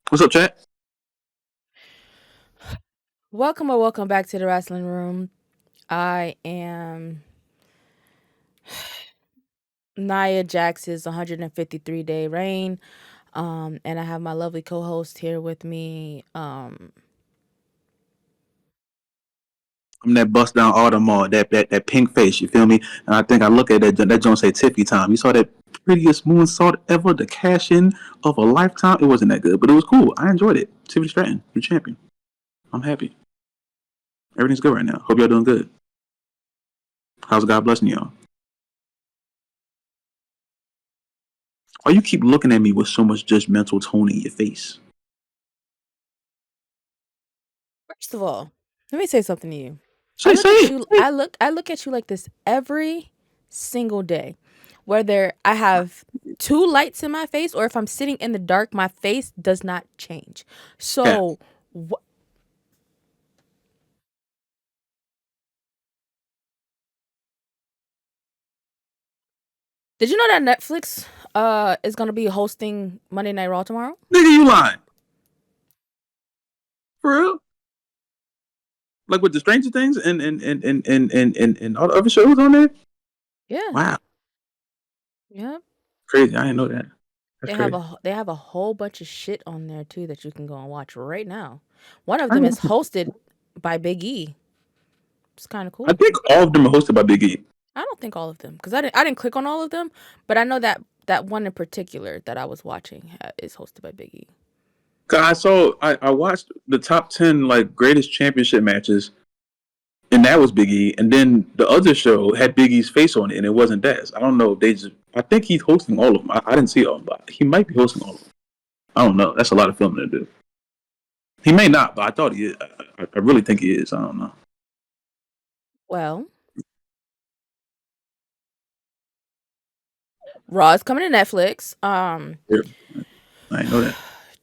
What's up, chat? Welcome back to the Wrasslin Room. I am Nia Jax's 153-day reign, and I have my lovely co-host here with me. I'm that bust down Audemars, that pink face. You feel me? And I think I look at that joint say Tiffy time. You saw that prettiest moonsault ever, the cash in of a lifetime. It wasn't that good, but it was cool. I enjoyed it. Tiffany Stratton, your champion. I'm happy. Everything's good right now. Hope y'all doing good. How's God blessing y'all? Why you keep looking at me with so much judgmental tone in your face? First of all, let me say something to you. I Say look at it. you. Say it. I look at you like this every single day, whether I have two lights in my face or if I'm sitting in the dark. My face does not change. Cap. So, did you know that Netflix is gonna be hosting Monday Night Raw tomorrow? Nigga, you lying. For real? Like with the Stranger Things and all the other shows on there? Yeah. Wow. Yep. Crazy. I didn't know that. That's crazy. They have a whole bunch of shit on there too that you can go and watch right now. One of I them didn't is hosted by Big E. It's kind of I cool. think all of them are hosted by Big E. I don't think all of them because I didn't click on all of them, but I know that that one in particular that I was watching is hosted by Big E. 'Cause I watched the top 10 like greatest championship matches, and that was Big E. And then the other show had Big E's face on it, and it wasn't Daz. I don't know if they just. I think he's hosting all of them. I didn't see all of them, but he might be hosting all of them. I don't know. That's a lot of filming to do. He may not, but I thought he is. I really think he is. I don't know. Well, Raw is coming to Netflix. Yeah, I didn't know that.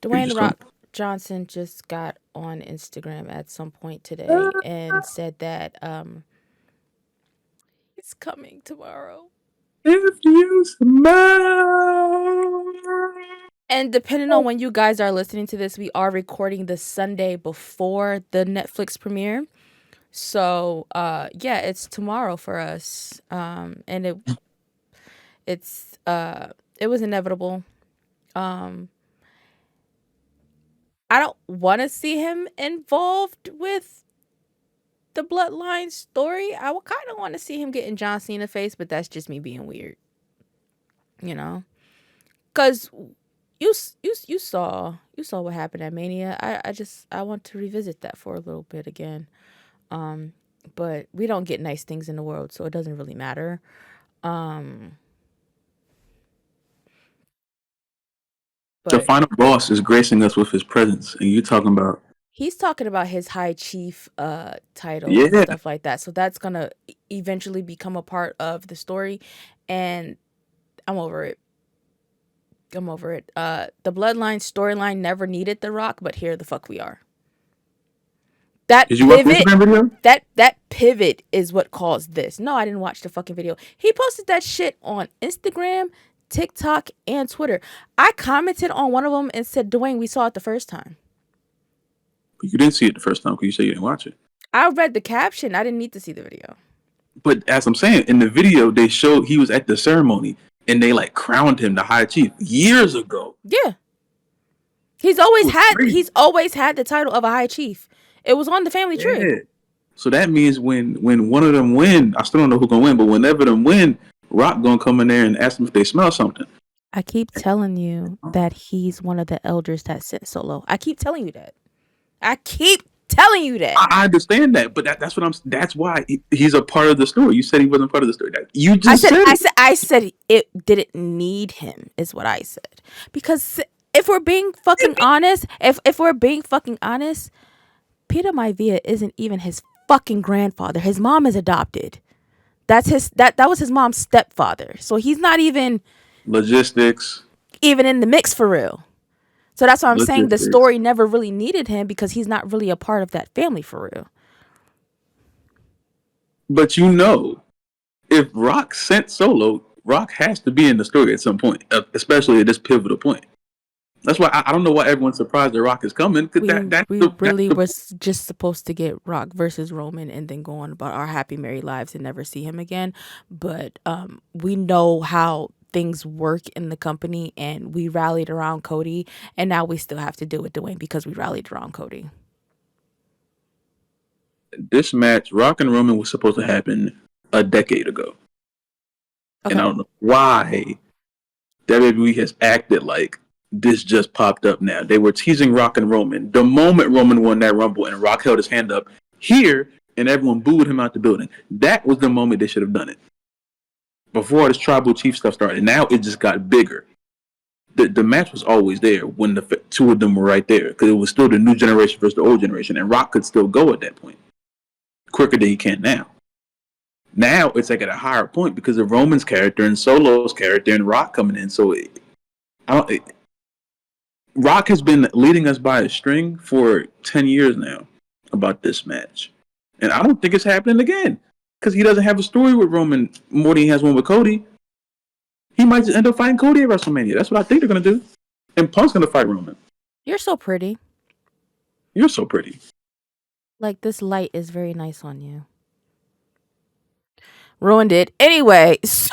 You Dwayne just the told Rock Johnson just got on Instagram at some point today and said that it's coming tomorrow. me. If you smile. And depending on when you guys are listening to this, we are recording the Sunday before the Netflix premiere. So yeah, it's tomorrow for us. And it's it was inevitable. Um I don't want to see him involved with the bloodline story. I would kind of want to see him getting John Cena face, but that's just me being weird, you know? Cuz you saw what happened at Mania. I want to revisit that for a little bit again. Um, but we don't get nice things in the world, so it doesn't really matter. Um, The but final boss is gracing us with his presence, and you talking about he's talking about his high chief title and yeah. stuff like that. So that's gonna eventually become a part of the story, and I'm over it. I'm over it. The bloodline storyline never needed The Rock, but here the fuck we are. That Did you watch the pivot, Instagram video? that pivot is what caused this. No, I didn't watch the fucking video. He posted that shit on Instagram, TikTok, and Twitter. I commented on one of them and said, "Dwayne, we saw it the first time." You didn't see it the first time because you said you didn't watch it. I read the caption. I didn't need to see the video. But as I'm saying, in the video they showed he was at the ceremony and they like crowned him the high chief years ago. Yeah, It was crazy. he's always had the title of a high chief. It was on the family tree. Yeah. So that means when one of them win, I still don't know who's gonna win, but whenever them win, Rock gonna come in there and ask them if they smell something. I keep telling you that he's one of the elders that sit solo. I keep telling you that. I keep telling you that. I understand that, but that's what I'm. That's why he's a part of the story. You said he wasn't part of the story. You I just said, said I it. said, I said it didn't need him, is what I said. Because if we're being fucking honest, if we're being fucking honest, Peter Maivia isn't even his fucking grandfather. His mom is adopted. That's his that was his mom's stepfather. So he's not Logistics, even in the mix for real. So that's why I'm saying the logistics. story never really needed him because he's not really a part of that family for real. But if Rock sent solo, Rock has to be in the story at some point, especially at this pivotal point. That's why I don't know why everyone's surprised The Rock is coming. Cause We really was just supposed to get Rock versus Roman and then go on about our happy married lives and never see him again. But we know how things work in the company, and we rallied around Cody, and now we still have to deal with Dwayne because we rallied around Cody. this match, Rock and Roman, was supposed to happen a decade ago, and I Okay. don't know why WWE has acted like this just popped up now. They were teasing Rock and Roman the moment Roman won that Rumble and Rock held his hand up here and everyone booed him out the building. That was the moment they should have done it. Before this tribal chief stuff started. Now it just got bigger. The match was always there when the two of them were right there because it was still the new generation versus the old generation, and Rock could still go at that point quicker than he can now. Now it's like at a higher point because of Roman's character and Solo's character and Rock coming in. So Rock has been leading us by a string for 10 years now about this match. And I don't think it's happening again because he doesn't have a story with Roman more than he has one with Cody. He might just end up fighting Cody at WrestleMania. That's what I think they're going to do. And Punk's going to fight Roman. You're so pretty. You're so pretty. Like, this light is very nice on you. Ruined it. Anyway, so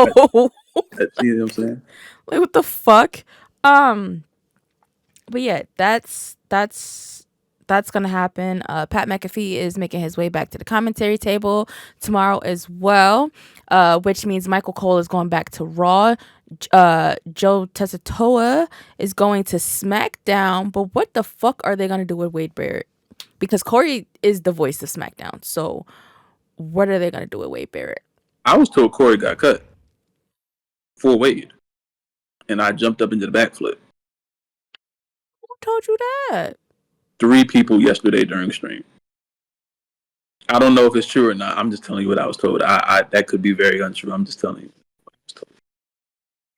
See what I'm saying? like, what the fuck? But yeah, that's gonna happen. Pat McAfee is making his way back to the commentary table tomorrow as well, which means Michael Cole is going back to Raw. Joe Tessitoa is going to SmackDown. But what the fuck are they gonna do with Wade Barrett? Because Corey is the voice of SmackDown. So what are they gonna do with Wade Barrett? I was told Corey got cut for Wade, and I jumped up into the backflip. Who told you that? 3 people yesterday during stream. I don't know if it's true or not. I'm just telling you what I was told. I that could be very untrue. I'm just telling you.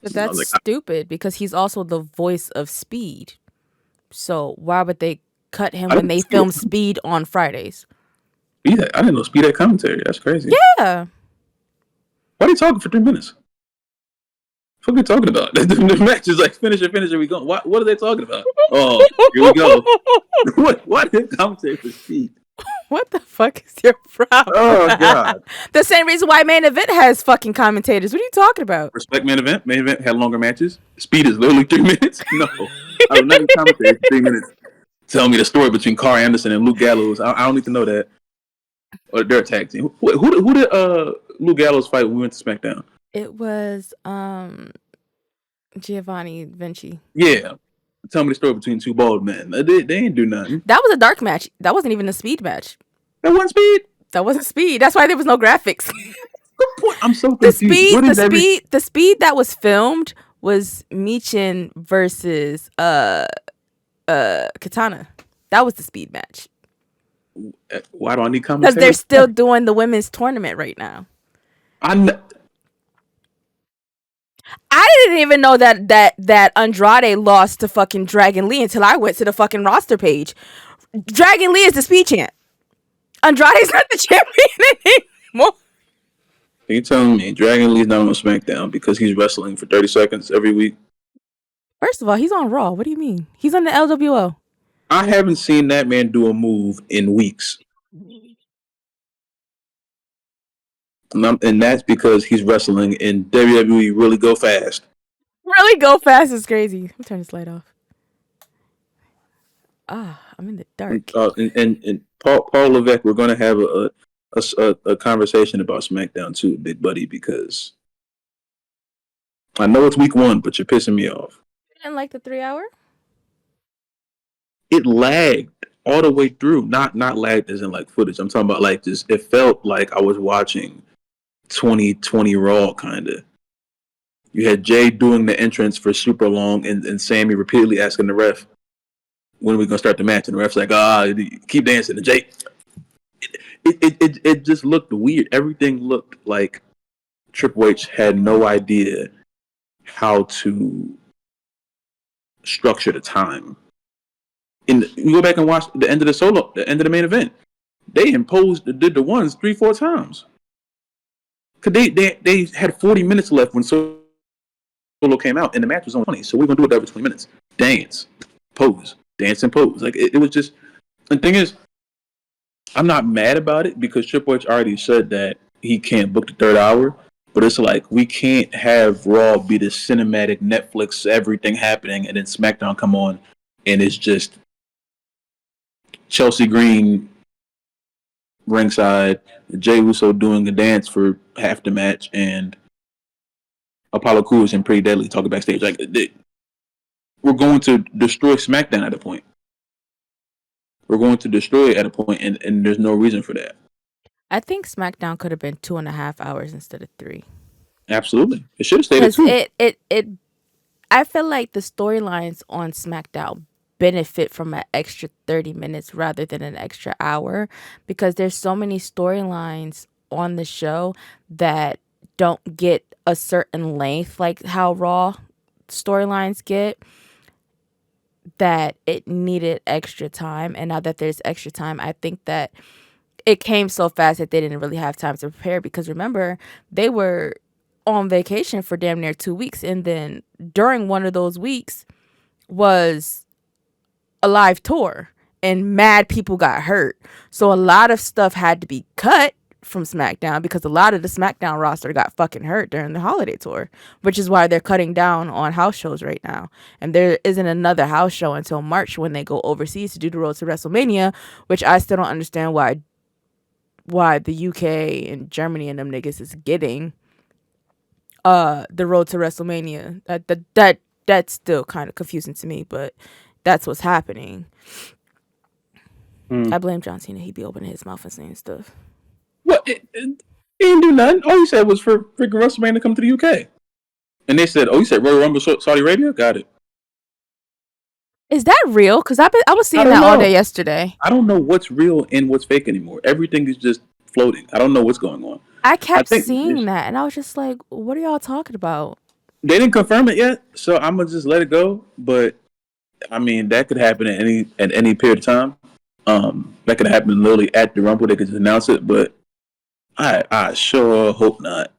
But that's stupid because he's also the voice of Speed. So why would they cut him when they film Speed on Fridays? Yeah, I didn't know Speed had commentary. That's crazy. Yeah. Why are you talking for 3 minutes? What are we talking about? The match is like finish it, we go. What are they talking about? Oh, here we go. What is commentary for Speed? What the fuck is your problem? Oh god. The same reason why Main Event has fucking commentators. What are you talking about? Respect Main Event. Main Event had longer matches. Speed is literally 3 minutes. No, I would never commentate for 3 minutes. Tell me the story between Carl Anderson and Luke Gallows. I don't need to know that. Or their tag team. Who did Luke Gallows fight when we went to SmackDown? It was Giovanni Vinci. Yeah. Tell me the story between 2 bald men. They ain't do nothing. That was a dark match. That wasn't even a Speed match. That wasn't Speed? That wasn't Speed. That's why there was no graphics. Good point. I'm so confused. The speed that was filmed was Michin versus Katana. That was the Speed match. Why do I need commentary? Because they're still doing the women's tournament right now. I didn't even know that Andrade lost to fucking Dragon Lee until I went to the fucking roster page. Dragon Lee is the Speed champ. Andrade's not the champion anymore. Are you telling me Dragon Lee's not on SmackDown because he's wrestling for 30 seconds every week? First of all, he's on Raw. What do you mean? He's on the LWO. I haven't seen that man do a move in weeks. And that's because he's wrestling in WWE Really Go Fast. Really Go Fast is crazy. Let me turn this light off. I'm in the dark. And Paul Levesque, we're going to have a conversation about SmackDown too, big buddy, because I know it's week 1, but you're pissing me off. You didn't like the 3-hour? It lagged all the way through. Not lagged as in like footage. I'm talking about like just, it felt like I was watching 2020 Raw kind of. You had Jay doing the entrance for super long and Sammy repeatedly asking the ref, when are we going to start the match? And the ref's like, keep dancing. And Jay, it just looked weird. Everything looked like Triple H had no idea how to structure the time. And you go back and watch the end of the main event. They did the ones 3-4 times. Cause they had 40 minutes left when Solo came out, and the match was on 20. So we're gonna do it every 20 minutes. dance, pose, dance and pose. Like it was just. The thing is, I'm not mad about it because Triple H already said that he can't book the third hour. But it's like we can't have Raw be this cinematic Netflix everything happening, and then SmackDown come on, and it's just Chelsea Green ringside, Jay Uso doing a dance for half the match, and Apollo Crews and Pretty Deadly talking backstage. Like we're going to destroy SmackDown at a point. We're going to destroy it at a point, and there's no reason for that. I think SmackDown could have been 2.5 hours instead of 3. Absolutely, it should have stayed at Because two. I feel like the storylines on SmackDown benefit from an extra 30 minutes rather than an extra hour, because there's so many storylines on the show that don't get a certain length like how Raw storylines get, that it needed extra time. And now that there's extra time, I think that it came so fast that they didn't really have time to prepare, because remember, they were on vacation for damn near 2 weeks, and then during one of those weeks was a live tour and mad people got hurt. So a lot of stuff had to be cut from SmackDown because a lot of the SmackDown roster got fucking hurt during the holiday tour, which is why they're cutting down on house shows right now. And there isn't another house show until March when they go overseas to do the road to WrestleMania, which I still don't understand why the UK and Germany and them niggas is getting the road to WrestleMania. That's still kind of confusing to me, but that's what's happening. I blame John Cena. He be opening his mouth and saying stuff. What? He didn't do nothing. All he said was for freaking WrestleMania to come to the UK. And they said, "Oh, you said Royal Rumble Saudi Arabia? Got it." Is that real? Because I was seeing that all day yesterday. I don't know what's real and what's fake anymore. Everything is just floating. I don't know what's going on. I kept seeing that, and I was just like, "What are y'all talking about?" They didn't confirm it yet, so I'm gonna just let it go. But I mean, that could happen at any period of time. That could happen literally at the Rumble. They could just announce it, but I sure hope not.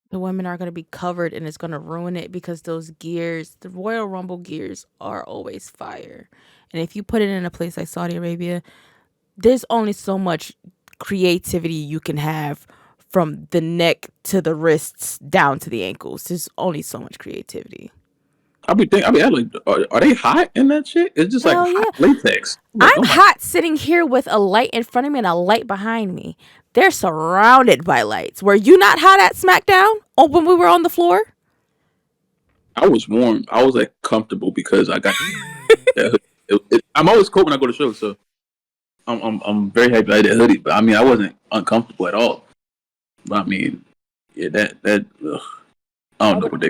The women are going to be covered, and it's going to ruin it because those gears, the Royal Rumble gears, are always fire. And if you put it in a place like Saudi Arabia, there's only so much creativity you can have from the neck to the wrists down to the ankles. There's only so much creativity. I mean, like, are they hot in that shit? It's just like hot latex. Like, I'm hot sitting here with a light in front of me and a light behind me. They're surrounded by lights. Were you not hot at SmackDown when we were on the floor? I was warm. I was like comfortable because I got. I'm always cold when I go to shows, so I'm very happy I had that hoodie. But I mean, I wasn't uncomfortable at all. But I mean, yeah, that I don't know what they.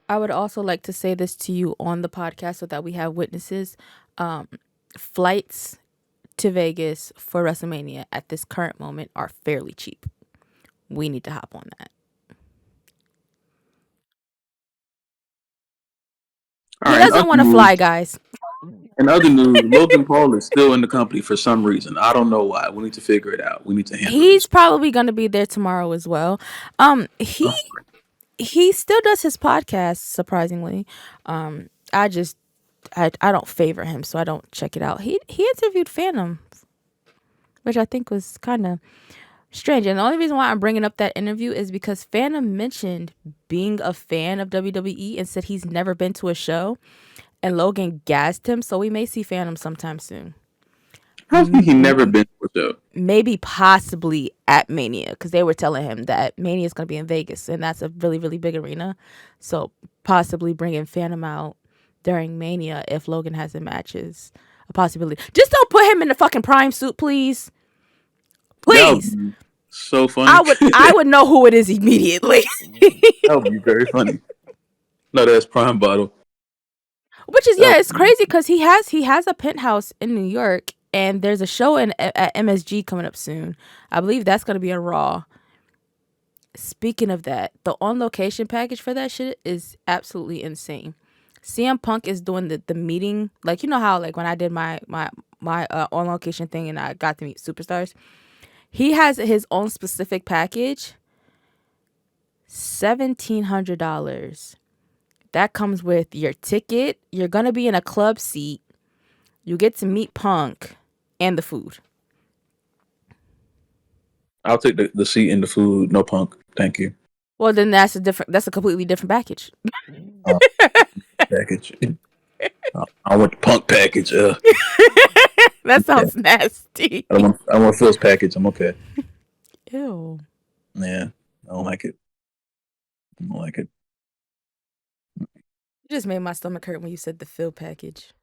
I would also like to say this to you on the podcast so that we have witnesses. Flights to Vegas for WrestleMania at this current moment are fairly cheap. We need to hop on that. He doesn't want to fly, guys. In other news, Logan Paul is still in the company for some reason. I don't know why. We need to figure it out. We need to handle He's probably going to be there tomorrow as well. He still does his podcast, surprisingly. I don't favor him, so I don't check it out. He interviewed Phantom, which I think was kind of strange. And the only reason why I'm bringing up that interview is because Phantom mentioned being a fan of WWE and said he's never been to a show. And Logan gassed him, so we may see Phantom sometime soon. How's he never been to a show? Maybe possibly at Mania, because they were telling him that Mania is going to be in Vegas, and that's a really, really big arena. So possibly bringing Phantom out during Mania if Logan has the matches. A possibility. Just don't put him in the fucking Prime suit, please. Please. So funny. I would know who it is immediately. That would be very funny. No, that's Prime bottle. Which is it's crazy because he has a penthouse in New York, and there's a show at MSG coming up soon. I believe that's gonna be a Raw. Speaking of that, the on location package for that shit is absolutely insane. CM Punk is doing the meeting, like, you know how like when I did my on location thing and I got to meet superstars. He has his own specific package. $1,700 That comes with your ticket. You're going to be in a club seat. You get to meet Punk and the food. I'll take the seat and the food. No Punk. Thank you. Well, then that's a completely different package. Package. I want the Punk package. That sounds nasty. I want Phil's package. I'm okay. Ew. Yeah, I don't like it. I don't like it. You just made my stomach hurt when you said the Phil package.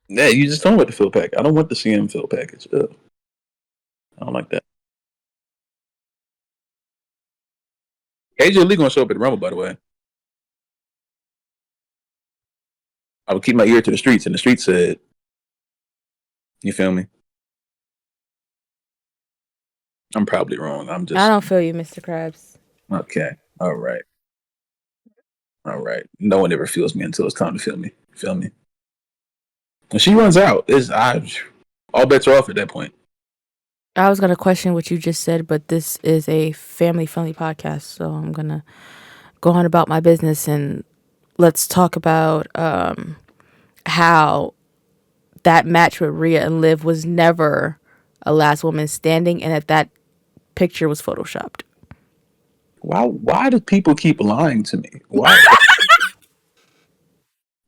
Yeah, you just told me about the Phil package. I don't want the CM Phil package. I don't like that. AJ Lee gonna show up at the Rumble, by the way. I would keep my ear to the streets, and the streets said, "You feel me?" I'm probably wrong. I don't feel you, Mr. Krabs. Okay. All right. No one ever feels me until it's time to feel me. Feel me? When she runs out, all bets are off at that point. I was gonna question what you just said, but this is a family-friendly podcast, so I'm gonna go on about my business and let's talk about how that match with Rhea and Liv was never a last woman standing, and that picture was photoshopped. Why do people keep lying to me? Why?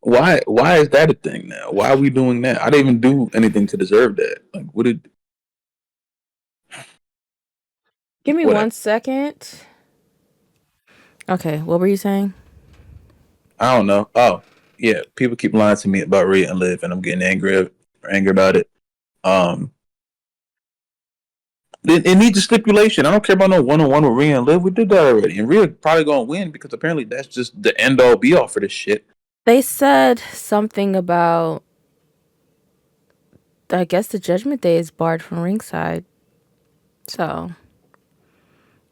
Why is that a thing now? Why are we doing that? I didn't even do anything to deserve that. Like, what did? Give me 1 second. Okay, what were you saying? I don't know. Oh, yeah. People keep lying to me about Rhea and Liv, and I'm getting angry about it. It needs a stipulation. I don't care about no one-on-one with Rhea and Liv. We did that already, and Rhea probably gonna win because apparently that's just the end-all be-all for this shit. They said something about, I guess the Judgment Day is barred from ringside, so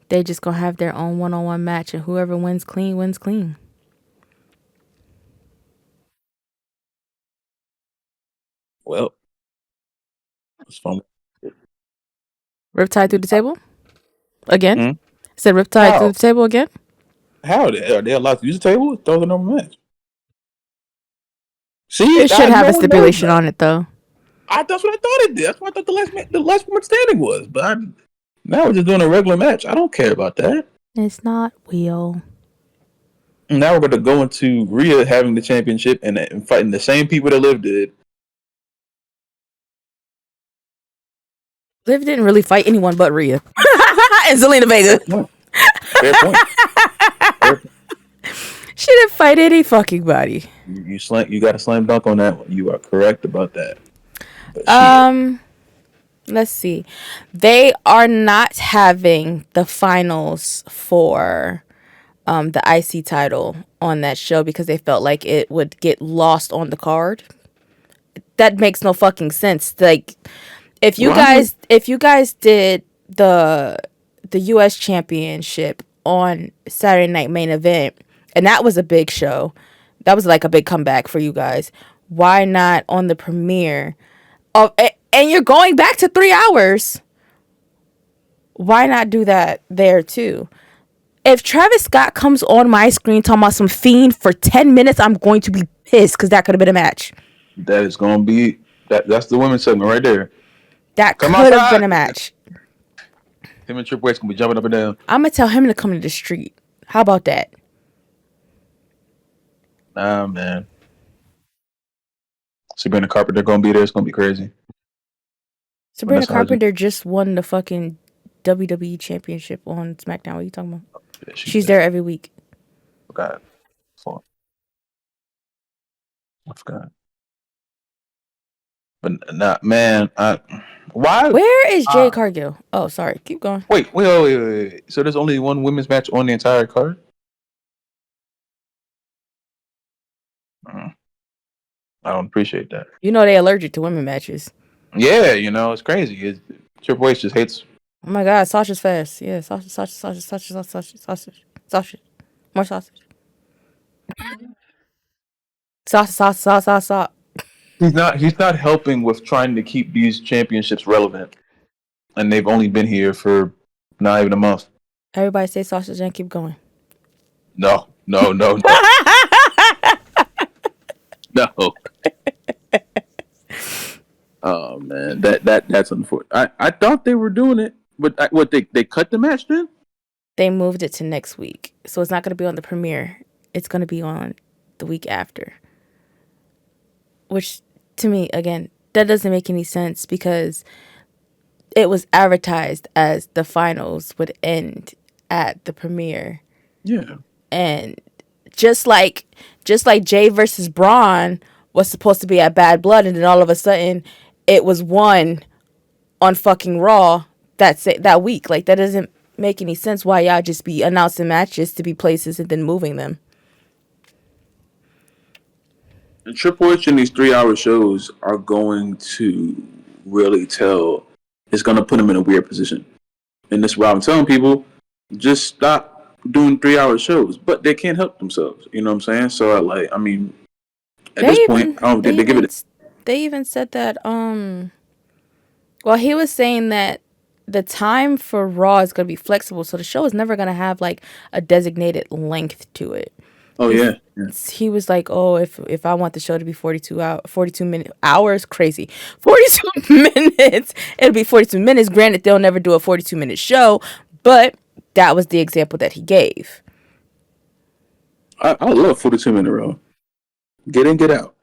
they just gonna have their own one-on-one match, and whoever wins clean wins clean. Well, it's fun. Riptide through the table again. Mm-hmm. Said Riptide through the table again. How are they allowed to use the table? Throw the normal match. See, it should have a stipulation on it though. That's what I thought it did. That's what I thought the last woman standing was. But now we're just doing a regular match. I don't care about that. It's not real. Now we're going to go into Rhea having the championship and fighting the same people that Liv did. Liv didn't really fight anyone but Rhea and Zelina Vega. Fair point. Fair point. She didn't fight any fucking body. You got a slam dunk on that one. You are correct about that. Let's see. They are not having the finals for the IC title on that show because they felt like it would get lost on the card. That makes no fucking sense. Like, if you guys did the US Championship on Saturday Night Main Event, and that was a big show, that was like a big comeback for you guys. Why not on the premiere? And you're going back to 3 hours. Why not do that there too? If Travis Scott comes on my screen talking about some Fiend for 10 minutes, I'm going to be pissed because that could have been a match. That is going to be... That's the women's segment right there. That could have been a match. Him and Triple H going to be jumping up and down. I'm going to tell him to come to the street. How about that? Nah, man. Sabrina Carpenter going to be there. It's going to be crazy. Sabrina Carpenter just won the fucking WWE Championship on SmackDown. What are you talking about? Yeah, she's there every week. I forgot. But nah, man, why? Where is Jade Cargill? Oh, sorry. Keep going. Wait. So there's only one women's match on the entire card? I don't appreciate that. You know they allergic to women matches. Yeah, it's crazy. Triple H just hates. Oh my God, Sasha's fast. Yeah, sausage. More sausage. Sauce. He's not helping with trying to keep these championships relevant. And they've only been here for not even a month. Everybody say sausage and keep going. No. No. Oh man, that's unfortunate. I thought they were doing it, but they cut the match then? They moved it to next week, so it's not going to be on the premiere. It's going to be on the week after. Which, to me, again, that doesn't make any sense because it was advertised as the finals would end at the premiere. Yeah. And just like Jay versus Braun was supposed to be at Bad Blood, and then all of a sudden it was won on fucking Raw that week. Like, that doesn't make any sense why y'all just be announcing matches to be places and then moving them. And Triple H in these 3-hour shows are going to really tell. It's going to put him in a weird position. And this is why I'm telling people, just stop doing 3-hour shows. But they can't help themselves. You know what I'm saying? So, like, I mean, at this point, I don't think they give it. They even said that. Well, he was saying that the time for Raw is going to be flexible, so the show is never going to have like a designated length to it. Oh yeah. He was like, "Oh, if I want the show to be 42 hours, crazy. 42 minutes. It'll be 42 minutes. Granted, they'll never do a 42-minute show, but that was the example that he gave." I love 42-minute Raw. Get in, get out.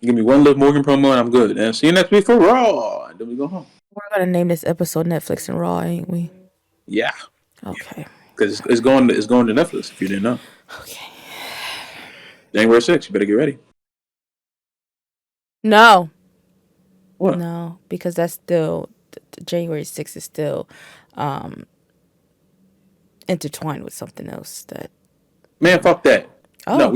Give me one Liv Morgan promo and I'm good. And see you next week for Raw. And then we go home. We're gonna name this episode Netflix and Raw, ain't we? Yeah. Okay. Because it's going to Netflix if you didn't know. Okay. January 6th. You better get ready. No. What? No, because that's still January 6th is still intertwined with something else that. Man, fuck that. Oh. No,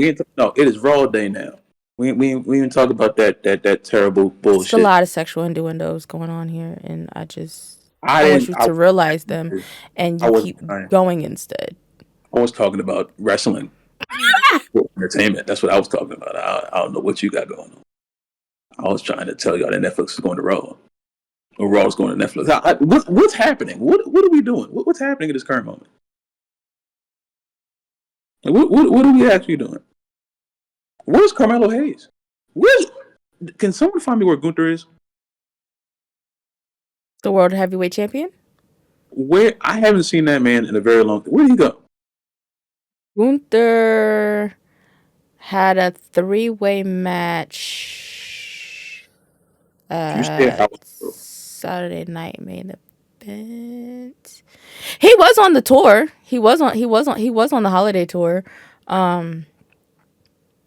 it is Raw Day now. We even talk about that terrible bullshit. It's a lot of sexual innuendos going on here, and I want you to realize them, and you keep going instead. I was talking about wrestling entertainment. That's what I was talking about. I don't know what you got going on. I was trying to tell y'all that Netflix is going to Raw, or Raw is going to Netflix. What's happening? What are we doing? What's happening at this current moment? What are we actually doing? Where's Carmelo Hayes? Can someone find me where Gunther is? The World Heavyweight Champion? Where? I haven't seen that man in a very long time. Where did he go? Gunther had a 3-way match Saturday Night Main Event. He was on the tour. He was on the holiday tour.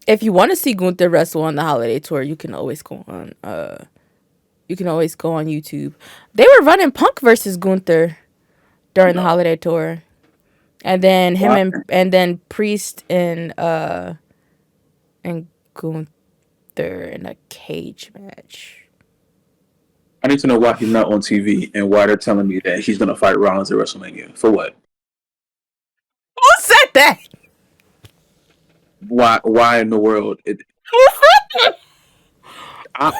If you want to see Gunther wrestle on the holiday tour, you can always go on YouTube. They were running Punk versus Gunther during the holiday tour. And then and then Priest and Gunther in a cage match. I need to know why he's not on TV and why they're telling me that he's gonna fight Rollins at WrestleMania. For what? Who said that? Why in the world? I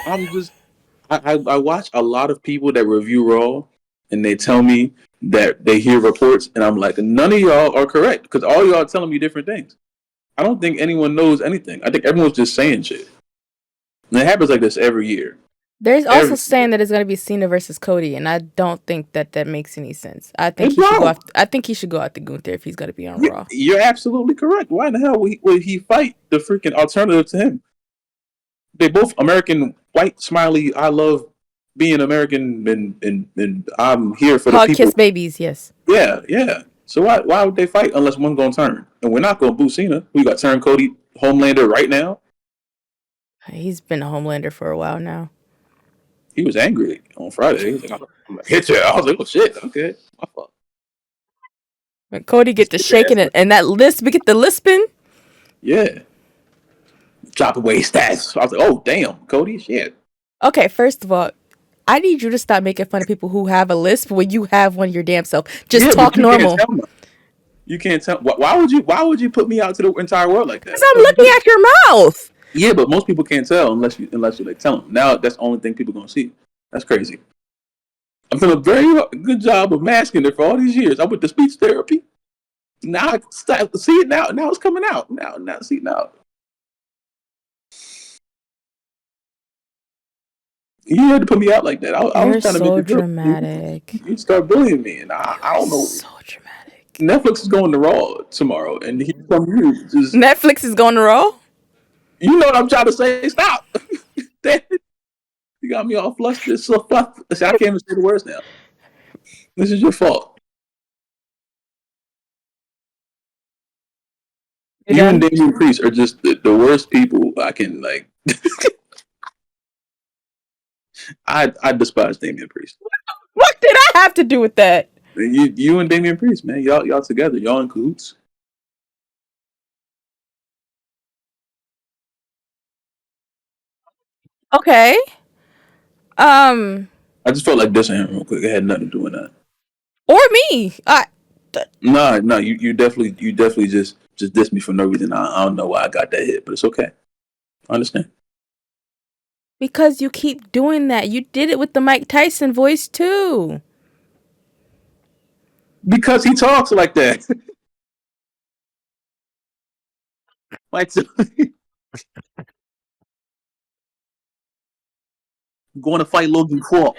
watch a lot of people that review Raw and they tell me that they hear reports and I'm like, none of y'all are correct because all y'all are telling me different things. I don't think anyone knows anything. I think everyone's just saying shit. And it happens like this every year. There's also saying that it's going to be Cena versus Cody, and I don't think that makes any sense. I think he should go after Gunther if he's going to be on Raw. You're absolutely correct. Why in the hell would he fight the freaking alternative to him? They both American, white, smiley. I love being American, and I'm here for the people. Kiss babies, yes. Yeah. So why would they fight unless one's gonna turn? And we're not gonna boo Cena. We got turn Cody Homelander right now. He's been a Homelander for a while now. He was angry on Friday. He was like, "I'm gonna hit you." I was like, "Oh shit, okay, my fault." When Cody get to shaking it and that lisp, we get the lisping. Yeah. Drop away stats. I was like, "Oh damn, Cody, shit." Okay, first of all, I need you to stop making fun of people who have a lisp when you have one your damn self. Just talk normal. You can't tell. Why would you put me out to the entire world like that? Because I'm looking at your mouth. Yeah, but most people can't tell unless you like tell them. Now that's the only thing people gonna see. That's crazy. I've done a very good job of masking it for all these years. I went to speech therapy. Now, see it now. Now it's coming out. Now, see now. You had to put me out like that. I was You're trying to make so it good. dramatic. You start bullying me, and I You're don't know. so dramatic. Netflix is going to Raw tomorrow, and he from you just Netflix is going to roll. you know what I'm trying to say. Stop. You got me all flustered. So fuck. I can't even say the words now. This is your fault. You You and done? Damian Priest are just the worst people I can like. I despise Damian Priest. What did I have to do with that? You and Damian Priest, man, y'all together, y'all in cahoots. Okay. Um, I just felt like dissing him real quick. It had nothing to do with that. or me. No, you definitely just dissed me for no reason. I don't know why I got that hit, but it's okay. I understand. Because you keep doing that. You did it with the Mike Tyson voice too. Because he talks like that. Like going to fight Logan Paul.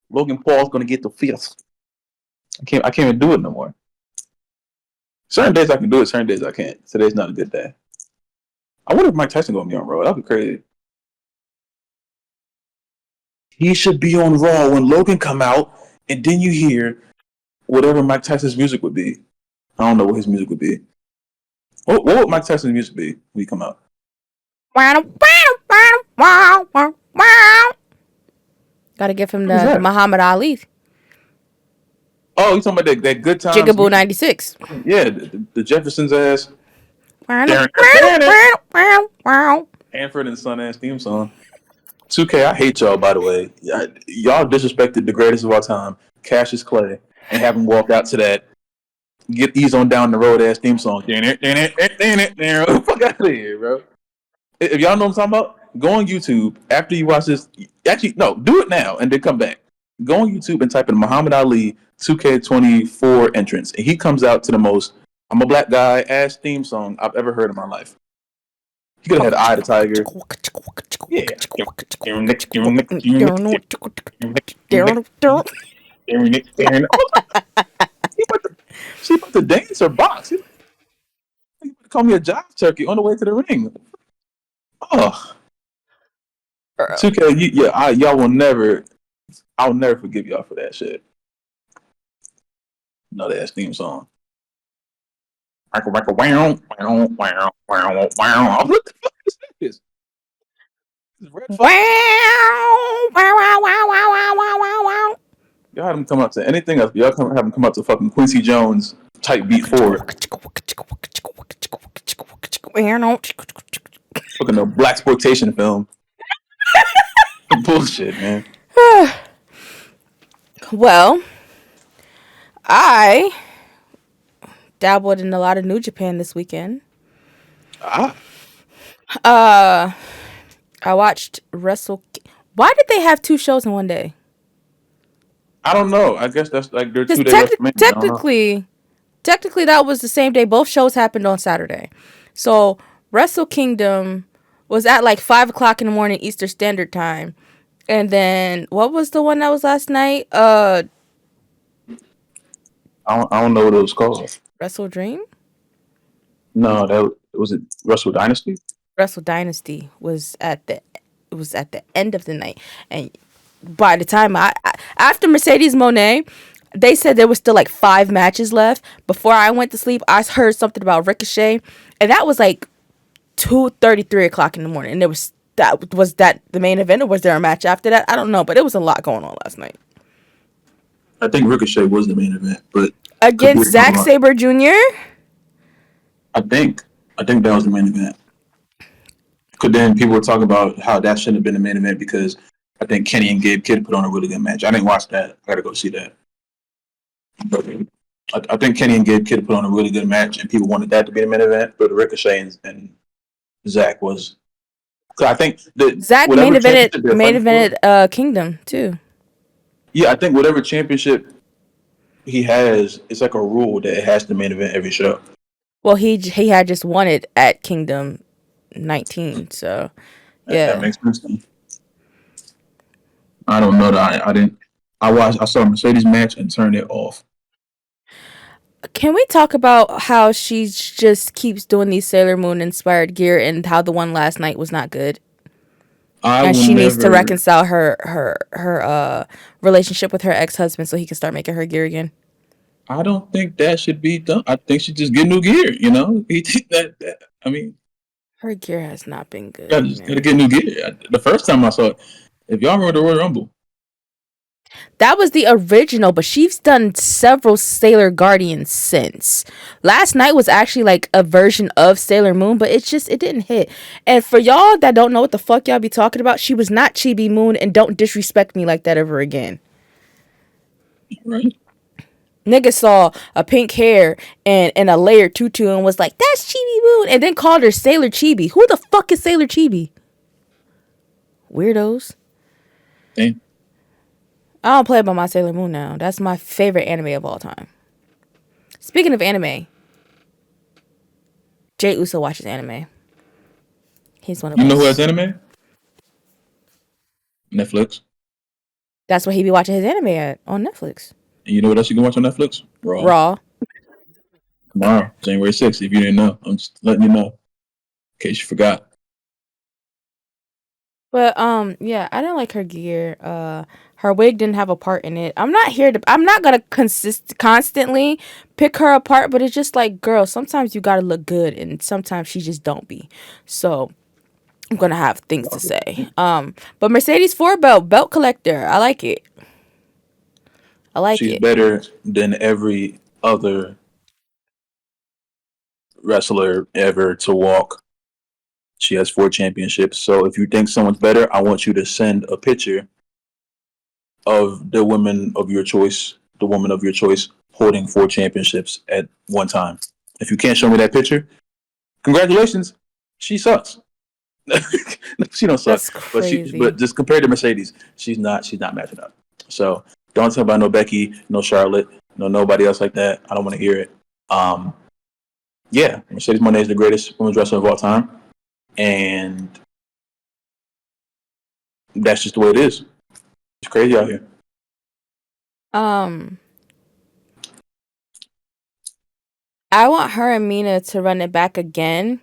Logan Paul's gonna get the feels. I can't even do it no more. Certain days I can do it, certain days I can't. Today's not a good day. I wonder if Mike Tyson gonna be on Raw. That'd be crazy. He should be on Raw when Logan come out, and then you hear whatever Mike Tyson's music would be. I don't know what his music would be. What would Mike Tyson's music be when he come out? Gotta give him What is the that? Muhammad Ali. Oh, you talking about that Good Times Jigaboo music? 96. Yeah, the Jeffersons ass. Hanford and Son ass theme song. 2K, I hate y'all, by the way. Y'all disrespected the greatest of all time, Cassius Clay, and have him walk out to that get ease on down the road ass theme song. Fuck out of here, bro. If y'all know what I'm talking about, go on YouTube after you watch this. Actually, no, do it now and then come back. Go on YouTube and type in Muhammad Ali 2K24 entrance, and he comes out to the most "I'm a black guy" ass theme song I've ever heard in my life. He could have had Eye of the Tiger. Yeah. She about to dance or box. She call me a jive turkey on the way to the ring. Oh, 2K, y'all will never. I'll never forgive y'all for that shit. No, that theme song. What the fuck is this? Red Fox. Y'all had him come out to anything else. Y'all have him come out to fucking Quincy Jones type beat forward. Fucking no black exploitation film. Bullshit, man. Well, I dabbled in a lot of New Japan this weekend. Ah, I watched Wrestle. Why did they have two shows in one day? I don't know. I guess that's like their Because 2 day WrestleMania. I don't know. technically, that was the same day. Both shows happened on Saturday. So Wrestle Kingdom was at like 5 o'clock in the morning Eastern Standard Time, and then what was the one that was last night? I don't know what it was called. Wrestle Dream. No, that was it. Wrestle Dynasty. Wrestle Dynasty was at the end of the night, and by the time after Mercedes Monet, they said there was still like 5 matches left. Before I went to sleep, I heard something about Ricochet, and that was like 2:30, 3 o'clock in the morning. And there was that the main event, or was there a match after that? I don't know, but it was a lot going on last night. I think Ricochet was the main event, but Against Zack Sabre Jr. I think that was the main event. Because then people were talking about how that shouldn't have been the main event because I think Kenny and Gabe Kidd put on a really good match. I didn't watch that. I gotta go see that. But I think Kenny and Gabe Kidd put on a really good match, and people wanted that to be the main event. But Ricochet and Zach was. Cause I think that Zach whatever main championship they're fighting for, evented Kingdom too. Yeah, I think whatever championship he has, it's like a rule that it has to main event every show. Well, he had just won it at Kingdom 19, so That yeah. makes sense to me. I don't know that I didn't. I saw a Mercedes match and turned it off. Can we talk about how she just keeps doing these Sailor Moon inspired gear and how the one last night was not good? I And will she needs to never. reconcile her relationship with her ex-husband so he can start making her gear again. I don't think that should be done. I think she just get new gear. You know, I mean, Her gear has not been good, gotta man. get new gear. The first time I saw it, if y'all remember the Royal Rumble, That was the original, but she's done several Sailor Guardians since. Last night was actually like a version of Sailor Moon, but it didn't hit. And for y'all that don't know what the fuck y'all be talking about, she was not Chibi Moon, and don't disrespect me like that ever again. right? Nigga saw a pink hair and a layered tutu and was like, "That's Chibi Moon," and then called her Sailor Chibi. Who the fuck is Sailor Chibi? Weirdos. Damn. I don't play by my Sailor Moon now. That's my favorite anime of all time. Speaking of anime, Jay Uso watches anime. He's one of You know who has us. anime? Netflix. That's where he be watching his anime at on Netflix. And you know what else you can watch on Netflix? Raw. Raw. Tomorrow, January 6th. If you didn't know, I'm just letting you know in case you forgot. But yeah, I didn't like her gear. Her wig didn't have a part in it. I'm not gonna constantly pick her apart, but it's just like, girl, sometimes you gotta look good and sometimes she just don't be. So I'm gonna have things to say. But Mercedes 4 belt collector, I like it. I like She's it. better than every other wrestler ever to walk. She has 4 championships. So if you think someone's better, I want you to send a picture of the woman of your choice, holding 4 championships at one time. If you can't show me that picture, congratulations. She sucks. She don't suck, That's but crazy. just compared to Mercedes, she's not matching up. So don't tell about no Becky, no Charlotte, no nobody else like that. I don't want to hear it. Um, yeah, Mercedes Moné is the greatest women's wrestler of all time, and that's just the way it is. It's crazy out here. Um, I want her and Mina to run it back again,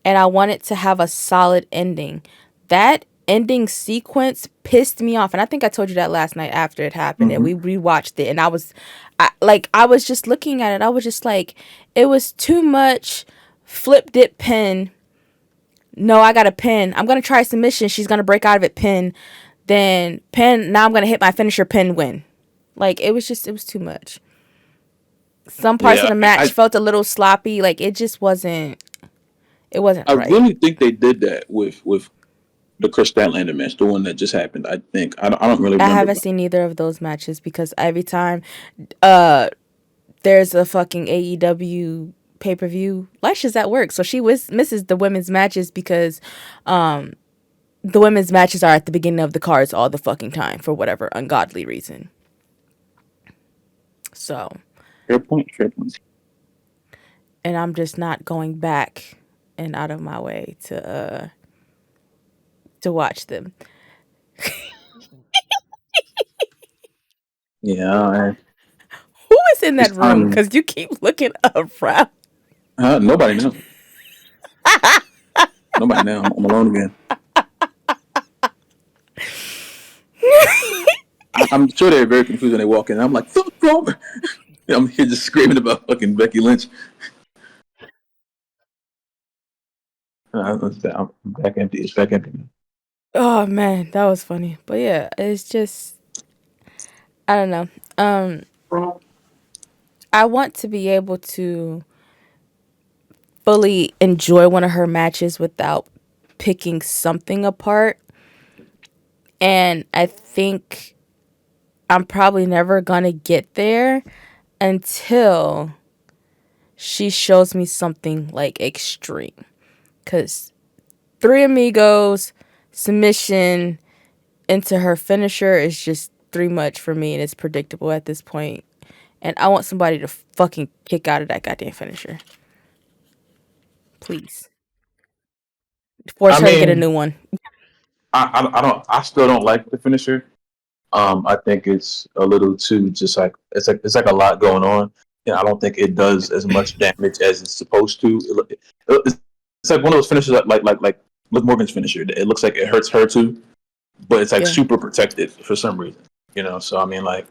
and I want it to have a solid ending. That ending sequence pissed me off, and I think I told you that last night after it happened, and we Mm-hmm. rewatched it, and I was just looking at it. I was just like, it was too much. Flip dip pin. No, I got a pin. I'm gonna try submission. She's gonna break out of it. Pin. Then pin. Now I'm gonna hit my finisher. Pin. Win. Like it was too much. Some parts of Yeah, the match felt a little sloppy. Like it just wasn't. It wasn't I right. really think they did that with the Chris Statlander match, the one that just happened. I think I don't really I remember. haven't seen either of those matches because every time uh there's a fucking AEW pay-per-view, Leisha's at work, so misses the women's matches because the women's matches are at the beginning of the cards all the fucking time for whatever ungodly reason. So, Fair point. Fair point. and I'm just not going back and out of my way to watch them. Yeah, Who is in it's that room? time. Because you keep looking around. Nobody now. Nobody now. I'm alone again. I'm sure they're very confused when they walk in. I'm like, fuck Roman. I'm here just screaming about fucking Becky Lynch. I'm back empty. It's back empty. Oh man, that was funny. But yeah, it's just I don't know. Um, I want to be able to fully enjoy one of her matches without picking something apart. And I think I'm probably never gonna get there until she shows me something like extreme. Cause Three Amigos submission into her finisher is just three much for me, and it's predictable at this point. And I want somebody to fucking kick out of that goddamn finisher, please. Force I her to get a mean, new one. I still don't like the finisher. I think it's a little too just like it's like a lot going on, and I don't think it does as much damage as it's supposed to. It's like one of those finishers like Liv Morgan's finisher. It looks like it hurts her too, but it's like Yeah. super protected for some reason. So I mean, You don't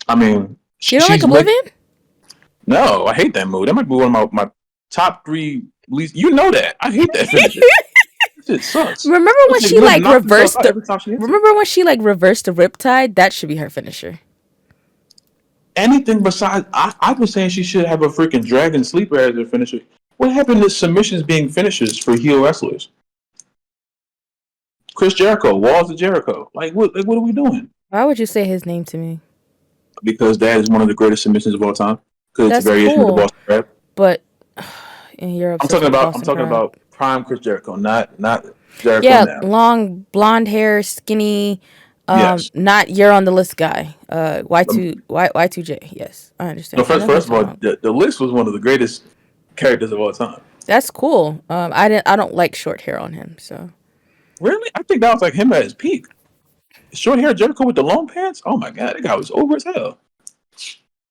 like she's like, Oblivion? no, I hate that move. That might be one of my top three least. You know that I hate that finisher. Shit sucks. Remember when Listen, she Liv like knocks herself reversed out the every time she hits it. Remember when she like reversed the Riptide? That should be her finisher. Anything besides, I've been saying she should have a freaking dragon sleeper as her finisher. What happened to submissions being finishers for heel wrestlers? Chris Jericho, Walls of Jericho. What are we doing? Why would you say his name to me? Because that is one of the greatest submissions of all time. Because it's a That's variation of the cool, Boston Crab. but and you're I'm obsessed talking with the about I'm Boston talking Crab. about prime Chris Jericho, not Jericho Yeah, now. long blonde hair, skinny, Yes. not you're on the list guy. Um, Y2J. Yes, I no, understand. I first know who you're first of talking all, about. the list was one of the greatest characters of all time. That's cool. I don't like short hair on him, so Really, I think that was like him at his peak. Short hair Jericho with the long pants. Oh my god, that guy was over as hell.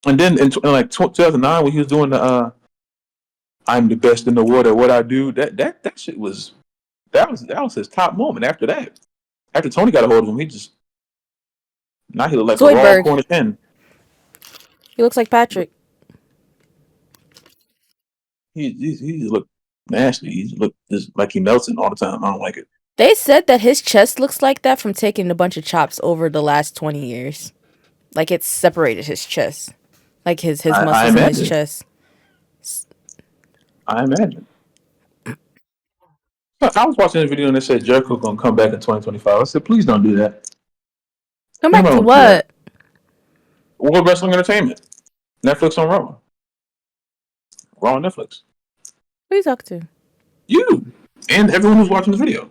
And then in like 2009 when he was doing the "I'm the best in the world at what I do," that shit was that was his top moment. After Tony got a hold of him, he just now he looked like a raw Zoidberg. Cornish hen. He looks like Patrick. He just looked nasty. He just looked just like he melting all the time. I don't like it. They said that his chest looks like that from taking a bunch of chops over the last 20 years. Like it's separated his chest, like his I muscles in his imagine. chest. I imagine. I was watching a video and they said Jericho gonna come back in 2025. I said, please don't do that. Come Please back to don't do that. what? World Wrestling Entertainment, Netflix on Raw on Netflix. Who you talk to? You and everyone who's watching this video.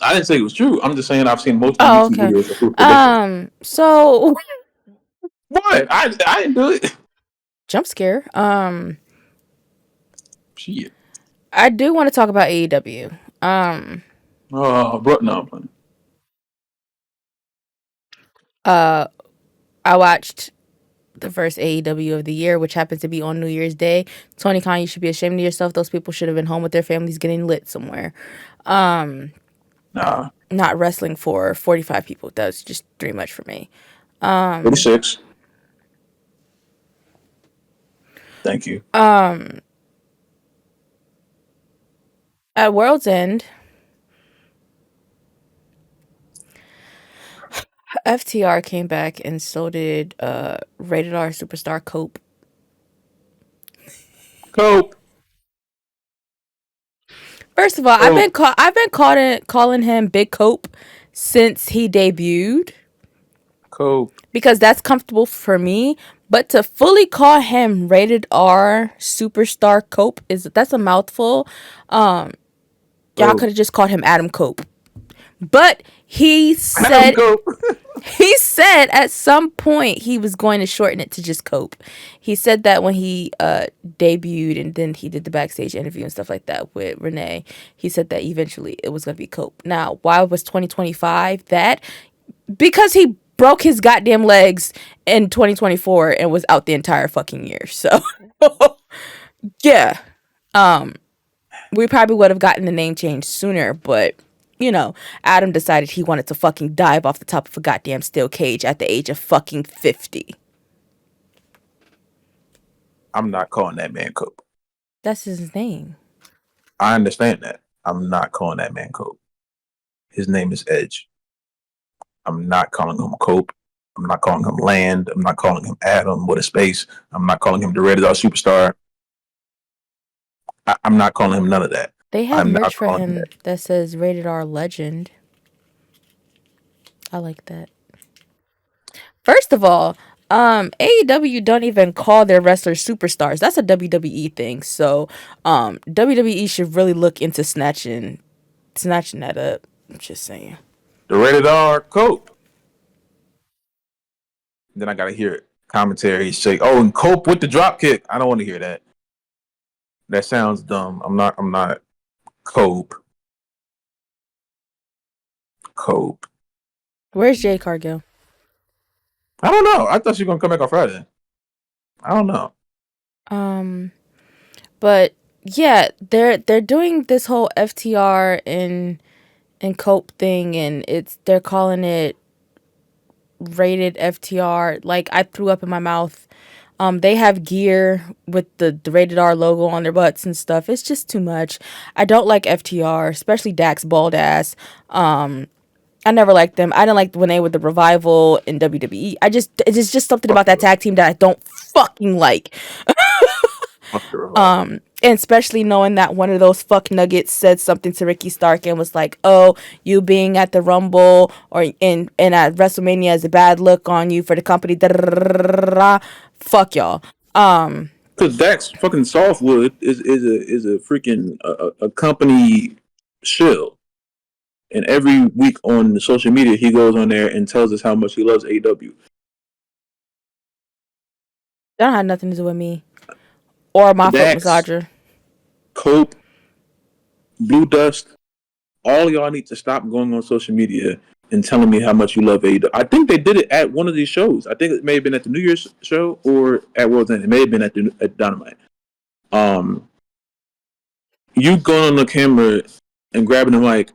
I didn't say it was true. I'm just saying I've seen multiple Oh, YouTube okay. videos of who predicted. So What? I didn't do it. jump scare. Shit. I do want to talk about AEW. Oh, bro, no, I'm playing. Uh, I watched the first AEW of the year, which happens to be on New Year's Day. Tony Khan, you should be ashamed of yourself. Those people should have been home with their families getting lit somewhere. Nah, Not wrestling for 45 people. That's just too much for me. 36. Thank you. At World's End, FTR came back and so did Rated R superstar Cope. Cope. First of all, Cope. I've been calling him Big Cope since he debuted Cope. because that's comfortable for me. But to fully call him Rated R superstar Cope that's a mouthful. Y'all could have just called him Adam Cope. But he Adam said Cope. he said at some point he was going to shorten it to just Cope. He said that when he debuted and then he did the backstage interview and stuff like that with Renee. He said that eventually it was going to be Cope. Now, why was 2025 that? Because he broke his goddamn legs in 2024 and was out the entire fucking year. So, yeah. We probably would have gotten the name change sooner, but Adam decided he wanted to fucking dive off the top of a goddamn steel cage at the age of fucking 50. I'm not calling that man Cope. That's his name. I understand that. I'm not calling that man Cope. His name is Edge. I'm not calling him Cope. I'm not calling him Land. I'm not calling him Adam with a space. I'm not calling him the Rated R superstar. I'm not calling him none of that. They have I'm not merch for calling him him that. that says Rated R Legend. I like that. First of all, AEW don't even call their wrestlers superstars. That's a WWE thing. So, WWE should really look into snatching that up. I'm just saying. The rated R Cope. Then I gotta hear it. Commentary say, "Oh, and Cope with the drop kick." I don't want to hear that. That sounds dumb. I'm not Cope. Cope. Where's Jay Cargill? I don't know. I thought she was gonna come back on Friday. I don't know. But yeah, they're doing this whole FTR and Cope thing, and they're calling it rated FTR. Like, I threw up in my mouth. They have gear with the rated R logo on their butts and stuff. It's just too much. I don't like FTR, especially Dax bald ass. I never liked them. I didn't like when they were the Revival in WWE. It's just something about that tag team that I don't fucking like. And especially knowing that one of those fuck nuggets said something to Ricky Stark and was like, "Oh, you being at the Rumble or in at WrestleMania is a bad look on you for the company." Fuck y'all. Because Dax fucking Softwood is a freaking a company shill, and every week on the social media he goes on there and tells us how much he loves AEW. That don't have nothing to do with me or my foot massager. Cope, Blue Dust, all y'all need to stop going on social media and telling me how much you love AEW. I think they did it at one of these shows. I think it may have been at the New Year's show or at World's End. It may have been at Dynamite. You going on the camera and grabbing the mic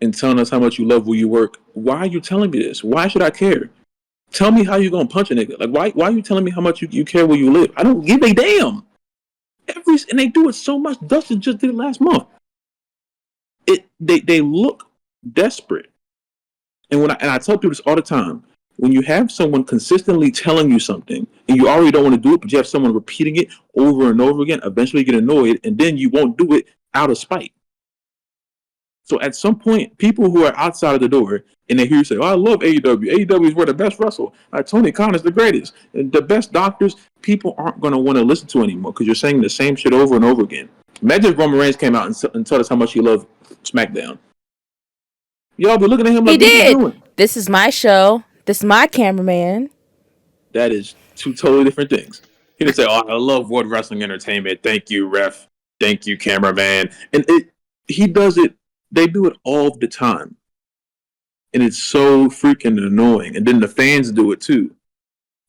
and telling us how much you love where you work. Why are you telling me this? Why should I care? Tell me how you gonna punch a nigga. Like, why are you telling me how much you care where you live? I don't give a damn. And they do it so much. Dustin just did it last month. They look desperate. And I tell people this all the time, when you have someone consistently telling you something and you already don't want to do it, but you have someone repeating it over and over again, eventually you get annoyed, and then you won't do it out of spite. So at some point, people who are outside of the door and they hear you say, "Oh, I love AEW. AEW is where the best wrestle. Tony Khan is the greatest. And the best doctors," people aren't going to want to listen to anymore because you're saying the same shit over and over again. Imagine if Roman Reigns came out and told us how much he loved SmackDown. Y'all be looking at him like, "What are you doing? This is my show. This is my cameraman." That is two totally different things. He didn't say, "Oh, I love World Wrestling Entertainment. Thank you, ref. Thank you, cameraman." And he does it. They do it all the time. And it's so freaking annoying. And then the fans do it too.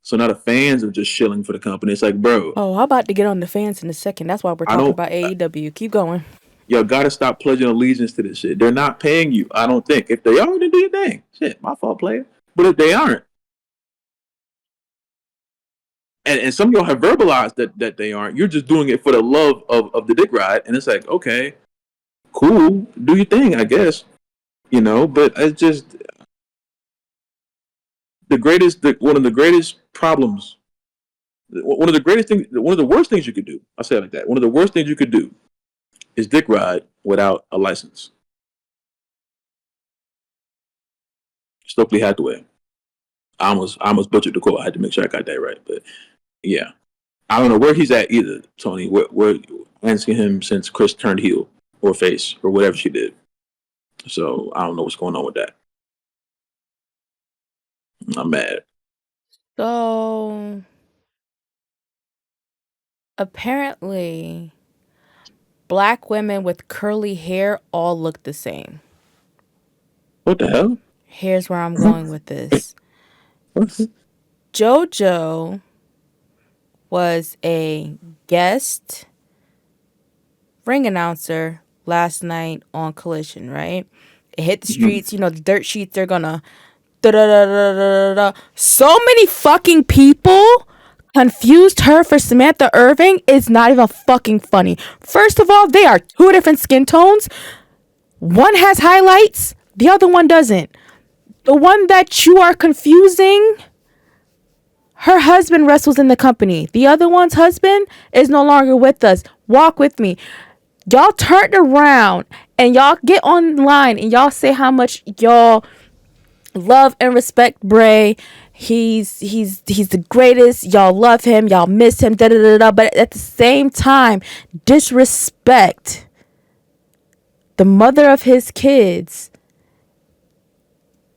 So now the fans are just shilling for the company. It's like, bro. Oh, I'm about to get on the fans in a second. That's why we're talking about AEW. Keep going. Y'all gotta stop pledging allegiance to this shit. They're not paying you, I don't think. If they are, then do your thing. Shit, my fault, player. But if they aren't, and some of y'all have verbalized that they aren't, you're just doing it for the love of the dick ride. And it's like, okay, cool, do your thing, I guess. You know, but it's just one of the greatest problems, one of the worst things you could do. I say it like that. One of the worst things you could do is dick ride without a license. Stokely Hathaway. I almost butchered the quote. I had to make sure I got that right. But yeah, I don't know where he's at either, Tony. Where I haven't seen him since Chris turned heel or face or whatever she did. So I don't know what's going on with that. I'm mad. So apparently, black women with curly hair all look the same. What the hell? Here's where I'm going with this. JoJo was a guest ring announcer last night on Collision, right? It hit the streets, the dirt sheets, they're gonna so many fucking people confused her for Samantha Irving. It's not even fucking funny. First of all, they are two different skin tones. One has highlights, the other one doesn't. The one that you are confusing, her husband wrestles in the company. The other one's husband is no longer with us. Walk with me. Y'all turned around and y'all get online and y'all say how much y'all love and respect Bray. He's the greatest. Y'all love him. Y'all miss him. But at the same time, disrespect the mother of his kids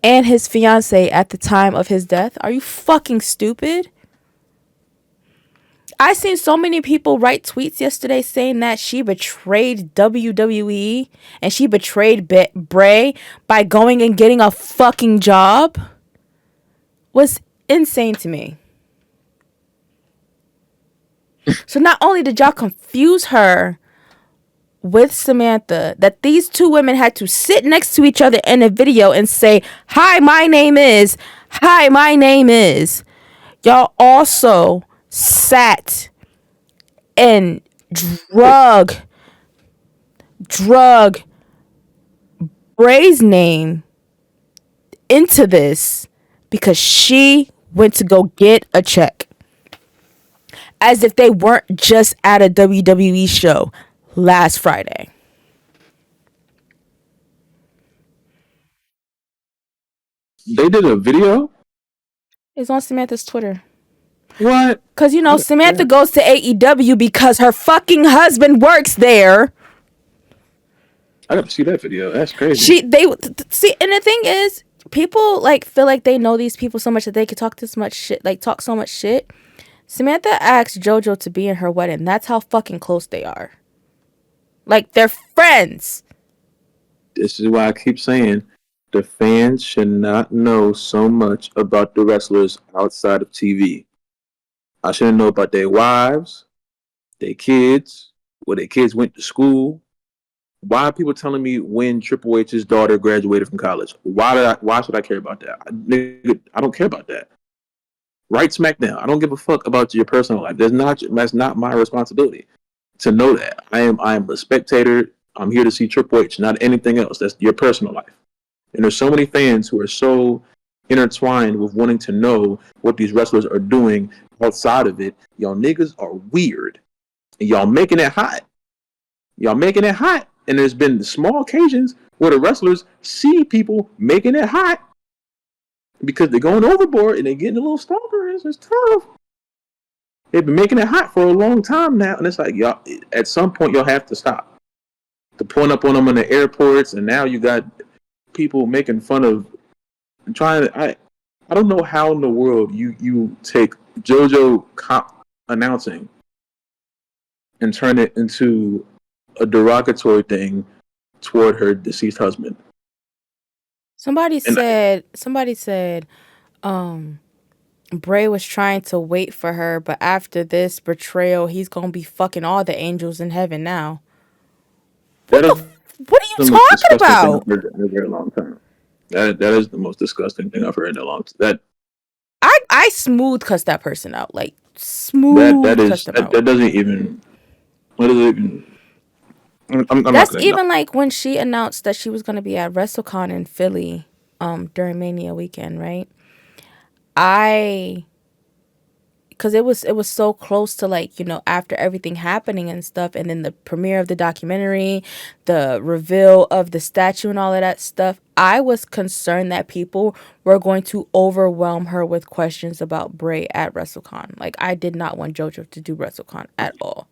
and his fiance at the time of his death? Are you fucking stupid? I seen so many people write tweets yesterday saying that she betrayed WWE and she betrayed Bray by going and getting a fucking job. Was insane to me. So not only did y'all confuse her with Samantha, that these two women had to sit next to each other in a video and say, "Hi, my name is. Hi, my name is." Y'all also sat and drug Bray's name into this because she went to go get a check. As if they weren't just at a WWE show last Friday. They did a video? It's on Samantha's Twitter. What? Because, you know, Samantha goes to AEW because her fucking husband works there. I gotta see that video. That's crazy. See, and the thing is, people like feel like they know these people so much that they could talk this much shit, like talk so much shit. Samantha asked JoJo to be in her wedding. That's how fucking close they are. Like, they're friends. This is why I keep saying the fans should not know so much about the wrestlers outside of TV. I shouldn't know about their wives, their kids, where their kids went to school. Why are people telling me when Triple H's daughter graduated from college? Why should I care about that? I don't care about that. Right smack down. I don't give a fuck about your personal life. That's not my responsibility to know that. I am a spectator. I'm here to see Triple H, not anything else. That's your personal life. And there's so many fans who are so intertwined with wanting to know what these wrestlers are doing outside of it. Y'all niggas are weird. And y'all making it hot. Y'all making it hot. And there's been small occasions where the wrestlers see people making it hot because they're going overboard and they're getting a little stronger. It's tough. They've been making it hot for a long time now. And it's like, y'all, at some point, y'all have to stop. To point up on them in the airports, and now you got people making fun of I don't know how in the world you take JoJo announcing and turn it into a derogatory thing toward her deceased husband. Somebody said Bray was trying to wait for her, but after this betrayal, he's gonna be fucking all the angels in heaven now. What are you talking about? Thing I've heard in a very long time. That is the most disgusting thing I've heard in a long time. I smooth cuss that person out, like smooth. That doesn't even. What is it even? I'm That's even like when she announced that she was going to be at WrestleCon in Philly during Mania weekend, right? Because it was so close to, like, you know, after everything happening and stuff, and then the premiere of the documentary, the reveal of the statue and all of that stuff, I was concerned that people were going to overwhelm her with questions about Bray at WrestleCon. Like, I did not want JoJo to do WrestleCon at all.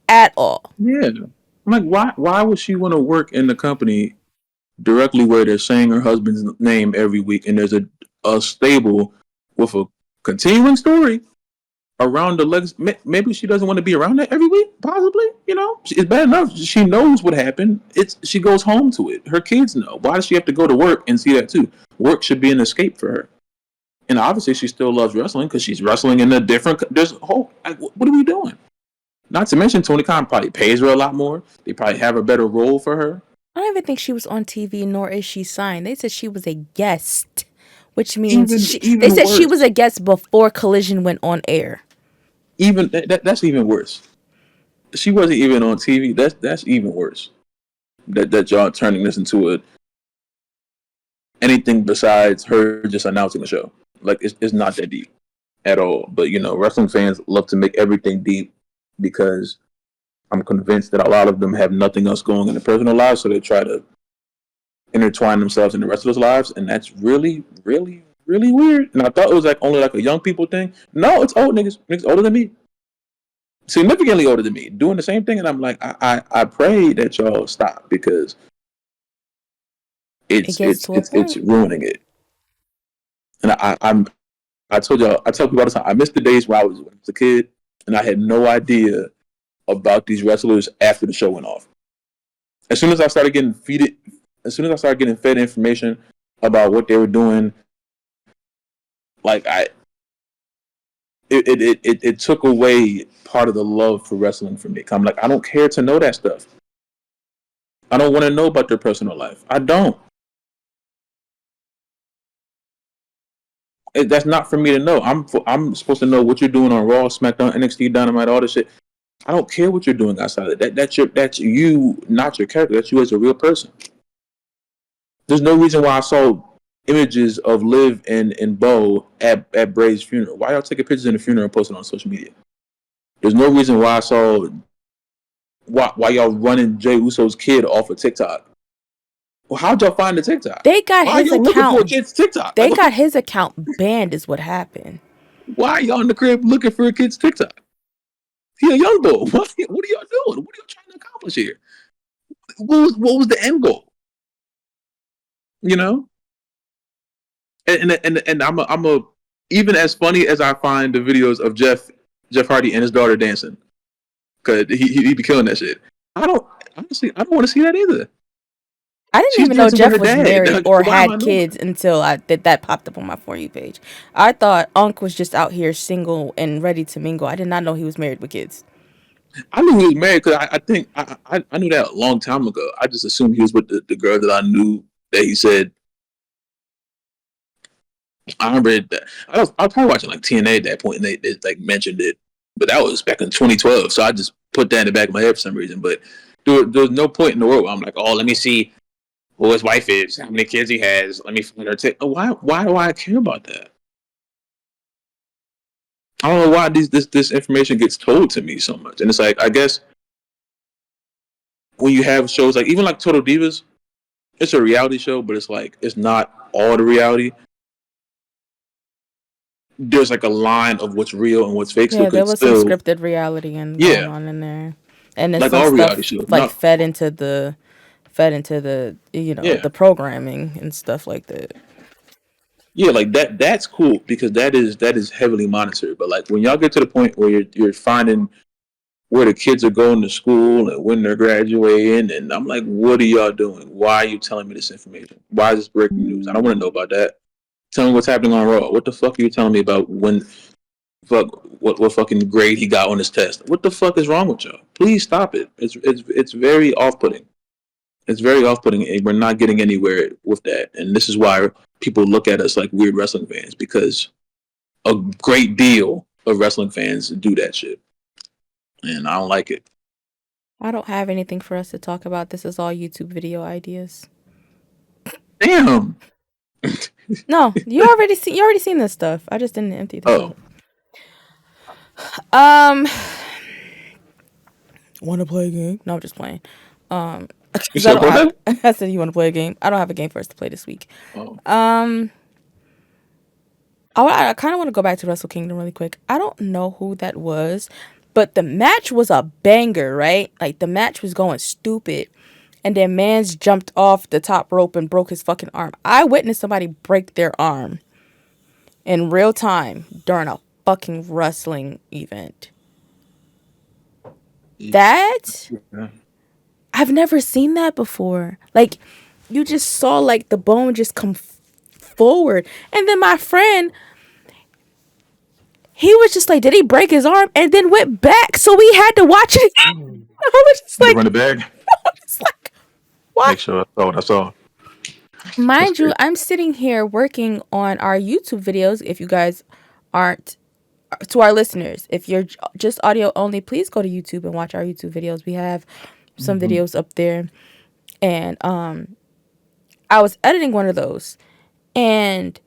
At all. Yeah. I'm like, why would she want to work in the company directly where they're saying her husband's name every week and there's a stable with a continuing story around the legs? Maybe she doesn't want to be around that every week, possibly. You know, it's bad enough. She knows what happened. She goes home to it. Her kids know. Why does she have to go to work and see that too? Work should be an escape for her. And obviously she still loves wrestling because she's wrestling in a different, there's a whole, what are we doing? Not to mention Tony Khan probably pays her a lot more. They probably have a better role for her. I don't even think she was on TV, nor is she signed. They said she was a guest, which means they said she was a guest before Collision went on air. Even that's even worse. She wasn't even on TV. That's even worse. That y'all turning this into anything besides her just announcing the show. Like, it's not that deep at all. But, you know, wrestling fans love to make everything deep because I'm convinced that a lot of them have nothing else going in their personal lives, so they try to intertwine themselves in the rest of their lives, and that's really, really, really weird. And I thought it was like only like a young people thing. No, it's old niggas older than me, significantly older than me, doing the same thing. And I'm like, I pray that y'all stop, because It it's gets it's to a it's it's point. ruining it. And I told y'all, I tell people all the time, I miss the days when I was a kid and I had no idea about these wrestlers after the show went off. As soon as I started getting feeded, as soon as I started getting fed information about what they were doing, like it took away part of the love for wrestling for me. I'm like, I don't care to know that stuff. I don't want to know about their personal life. I don't. That's not for me to know. I'm supposed to know what you're doing on Raw, SmackDown, NXT, Dynamite, all this shit. I don't care what you're doing outside of that. That's you, not your character. That's you as a real person. There's no reason why I saw images of Liv and Bo at Bray's funeral. Why y'all taking pictures in the funeral and posting on social media? There's no reason why I saw why y'all running Jay Uso's kid off of TikTok. Well, how'd y'all find the TikTok? They got Why are his y'all looking for a account. kid's TikTok? They got his account banned. Is what happened. Why are y'all in the crib looking for a kid's TikTok? He a young boy. What are y'all doing? What are y'all trying to accomplish here? What was the end goal? You know? And I'm a even as funny as I find the videos of Jeff Hardy and his daughter dancing, because he be killing that shit. I don't honestly I don't want to see that either. I didn't She's even know dancing with Jeff her was dad. married or Why am I had knowing? kids until that popped up on my For You page. I thought Unc was just out here single and ready to mingle. I did not know he was married with kids. I knew he was married because I think I knew that a long time ago. I just assumed he was with the girl that I knew that he said. I remember that I was probably watching like TNA at that point, and they like mentioned it, but that was back in 2012. So I just put that in the back of my head for some reason. But there was no point in the world where I'm like, oh, let me see who his wife is, how many kids he has. Let me find her. Why do I care about that? I don't know why this information gets told to me so much. And it's like, I guess when you have shows like even like Total Divas, it's a reality show, but it's like it's not all the reality. There's like a line of what's real and what's fake, so Yeah, it there could was some still, scripted reality and going yeah, on in there, and then like some all reality stuff shows. like Not, fed into the yeah, the programming and stuff like that. yeah, like that. That's cool because that is heavily monitored. But like when y'all get to the point where you're finding where the kids are going to school and when they're graduating, and I'm like, what are y'all doing? Why are you telling me this information? Why is this breaking news? I don't want to know about that. Tell me what's happening on Raw. What the fuck are you telling me about when what fucking grade he got on his test? What the fuck is wrong with y'all? Please stop it. It's very off putting. It's very off putting, and we're not getting anywhere with that. And this is why people look at us like weird wrestling fans, because a great deal of wrestling fans do that shit, and I don't like it. I don't have anything for us to talk about. This is all YouTube video ideas. Damn. No, you already seen this stuff. I just didn't empty the Oh, clip. Um, want to play a game? No, I'm just playing. you Because I said don't have. what? I said you want to play a game. I don't have a game for us to play this week. Oh, Um, I kind of want to go back to Wrestle Kingdom really quick. I don't know who that was, but the match was a banger, right? Like the match was going stupid, and then Mans jumped off the top rope and broke his fucking arm. I witnessed somebody break their arm in real time during a fucking wrestling event. That yeah. I've never seen that before. Like you just saw like the bone just come forward, and then my friend, he was just like, did he break his arm? And then went back, so we had to watch it. I was just You run like, it back. what? Make sure I saw what I saw. That's Mind you, crazy. I'm sitting here working on our YouTube videos. If you guys aren't, to our listeners, if you're just audio only, please go to YouTube and watch our YouTube videos. We have some Mm-hmm. videos up there, and I was editing one of those, and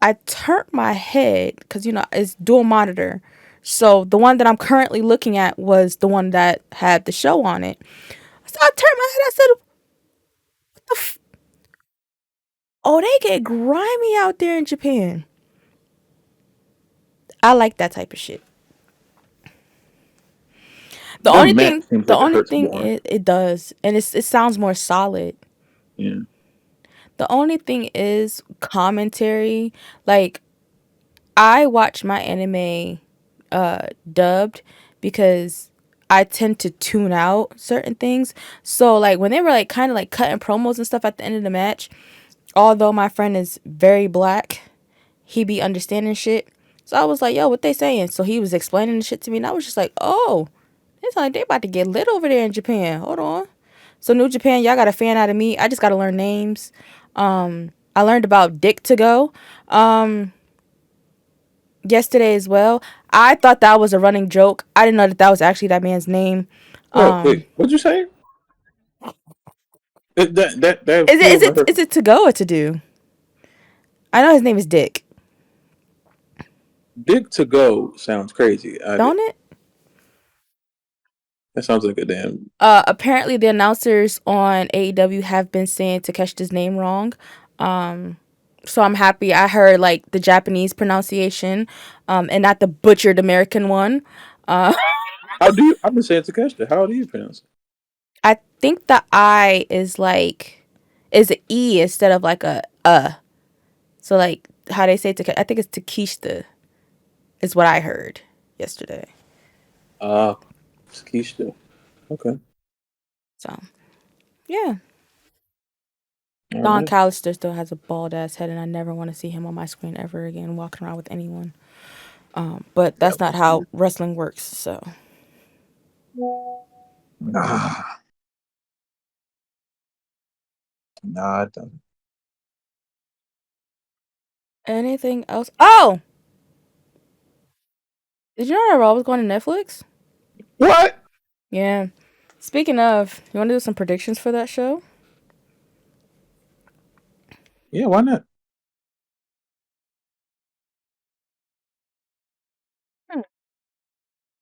I turned my head because it's dual monitor. So the one that I'm currently looking at was the one that had the show on it. So I turned my head. I said, "What the? Oh, they get grimy out there in Japan." I like that type of shit. The That only match thing, seems the like it only hurts thing more. it does, and it sounds more solid. Yeah. The only thing is commentary. Like, I watch my anime dubbed because I tend to tune out certain things. So like when they were like kind of like cutting promos and stuff at the end of the match, although my friend is very black, he be understanding shit. So I was like, yo, what they saying? So he was explaining the shit to me, and I was just like, oh, it's like they about to get lit over there in Japan. Hold on. So New Japan, y'all got a fan out of me. I just got to learn names. I learned about Dick to Go yesterday as well. I thought that was a running joke. I didn't know that that was actually that man's name. Wait, what'd you say? That Is it feels is like it her. is it to go or to do? I know his name is Dick. Dick to go sounds crazy. Don't it? That sounds like a damn. Apparently the announcers on AEW have been saying Takeshita's name wrong. So I'm happy I heard like the Japanese pronunciation, and not the butchered American one. Uh, How do you? I've been saying Takeshita. How do you pronounce it? I think the I is an E instead of like a So like how they say I think it's Takeshita is what I heard yesterday. Uh, Takeshita. Okay. So yeah, All Don right. Callister still has a bald ass head, and I never want to see him on my screen ever again, walking around with anyone. But Yeah. that's not how wrestling works. So Nah, nah, it doesn't. anything else? Oh, did you know that Raw was going to Netflix? What? Yeah. Speaking of, you want to do some predictions for that show? Yeah, why not? Hmm.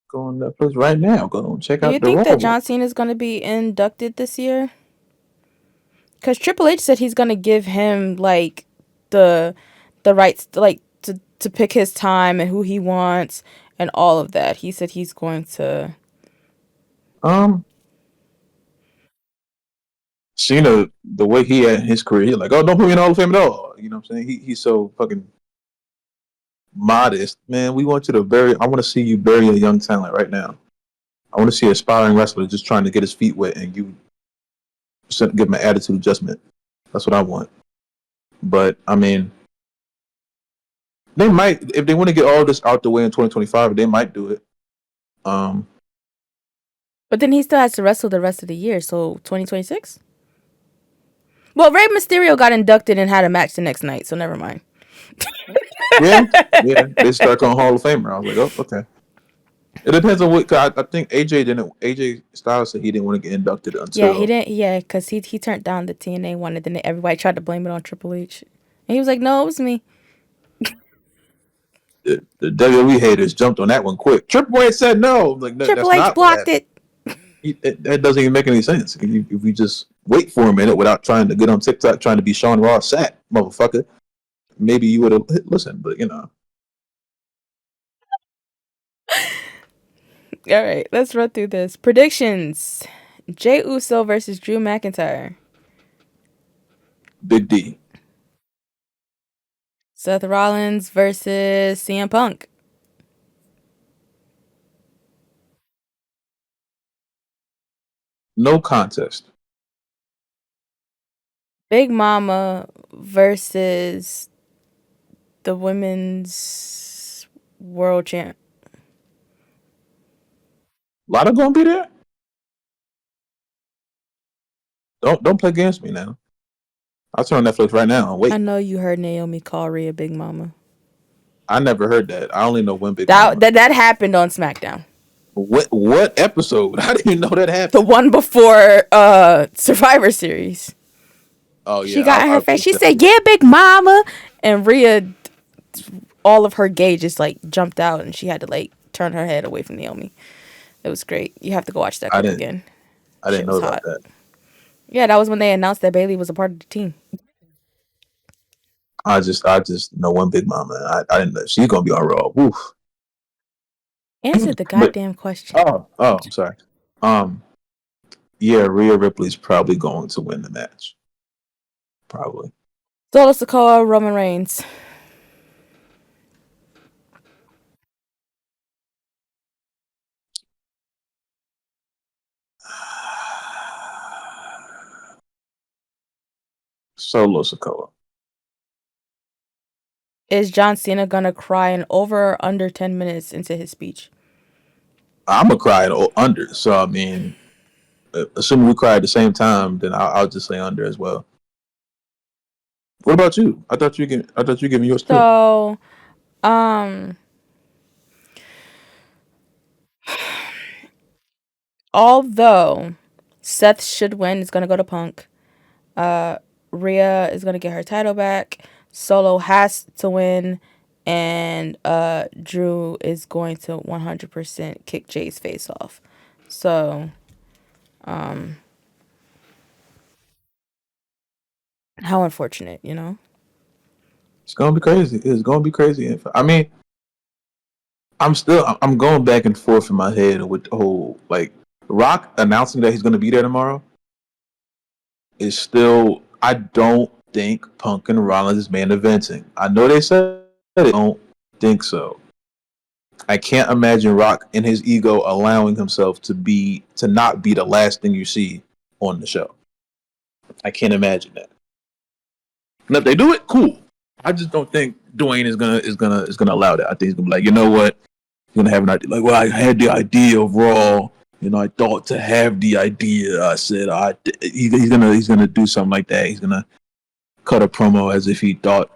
Go on Netflix right now. Go and check Do you out the think Raw that one. John Cena is going to be inducted this year? Because Triple H said he's going to give him like the rights like to pick his time and who he wants and all of that. He said he's going to. Um, Cena, the way he had his career, he's like, oh, don't put me in the Hall of Fame at all. You know what I'm saying? He's so fucking modest, man. We want you to bury. I want to see you bury a young talent right now. I want to see an aspiring wrestler just trying to get his feet wet, and you give him an attitude adjustment. That's what I want. But I mean, they might if they want to get all this out the way in 2025. They might do it. Um, But then he still has to wrestle the rest of the year. So 2026. Well, Rey Mysterio got inducted and had a match the next night, so never mind. yeah, yeah. They start on Hall of Famer. I was like, oh, okay. It depends on what. I think AJ didn't. AJ Styles said he didn't want to get inducted Yeah, he until didn't. Yeah, because he turned down the TNA one, and then everybody tried to blame it on Triple H, and he was like, "No, it was me." the WWE haters jumped on that one quick. Triple H said no. I'm like, no, Triple that's H not what blocked happened. it. That doesn't even make any sense. If we just wait for a minute without trying to get on TikTok trying to be Sean Ross Sapp, motherfucker, maybe you would have listened. But you know, All right, let's run through this. Predictions: Jey Uso versus Drew McIntyre. Big D, Seth Rollins versus CM Punk. no contest. Big Mama versus the women's world champ. Lotto gonna be there. Don't play against me now. I'll turn on Netflix right now and I wait. know you heard Naomi call Rhea Big Mama. I never heard that. I only know one Big That Mama. that happened on SmackDown. What episode? How did you know that The happened? one before Survivor Series. Oh She yeah, got in I her face. was She said, "Yeah, Big Mama," and Rhea, all of her gauges like jumped out, and she had to like turn her head away from Naomi. It was great. You have to go watch that I clip didn't again. I Shit didn't know was about hot. that. Yeah, that was when they announced that Bailey was a part of the team. I just know one Big Mama. I didn't know she's gonna be on Raw. Woof. Answer the But goddamn question. I'm sorry. Um, yeah, Rhea Ripley's probably going to win the match. probably. Solo Sikoa, Roman Reigns. Solo Sikoa. Is John Cena gonna cry in over or under 10 minutes into his speech? I'm gonna cry at under. So I mean, assuming we cry at the same time, then I'll just say under as well. What about you? I thought you giving yours too. So, although Seth should win, it's gonna go to Punk. Rhea is gonna get her title back. Solo has to win, and Drew is going to 100% kick Jay's face off. So, how unfortunate, you know? It's gonna be crazy. It's gonna be crazy. I mean, I'm going back and forth in my head with the whole like Rock announcing that he's gonna be there tomorrow is still. I don't think Punk and Rollins is main eventing. I know they said it. I don't think so. I can't imagine Rock in his ego allowing himself to not be the last thing you see on the show. I can't imagine that. And if they do it, cool. I just don't think Dwayne is gonna allow that. I think he's gonna be like, you know what? He's gonna have an idea. Like, well, I had the idea of Raw. You know, I thought to have the idea. I said, he's gonna do something like that. He's gonna cut a promo as if he thought,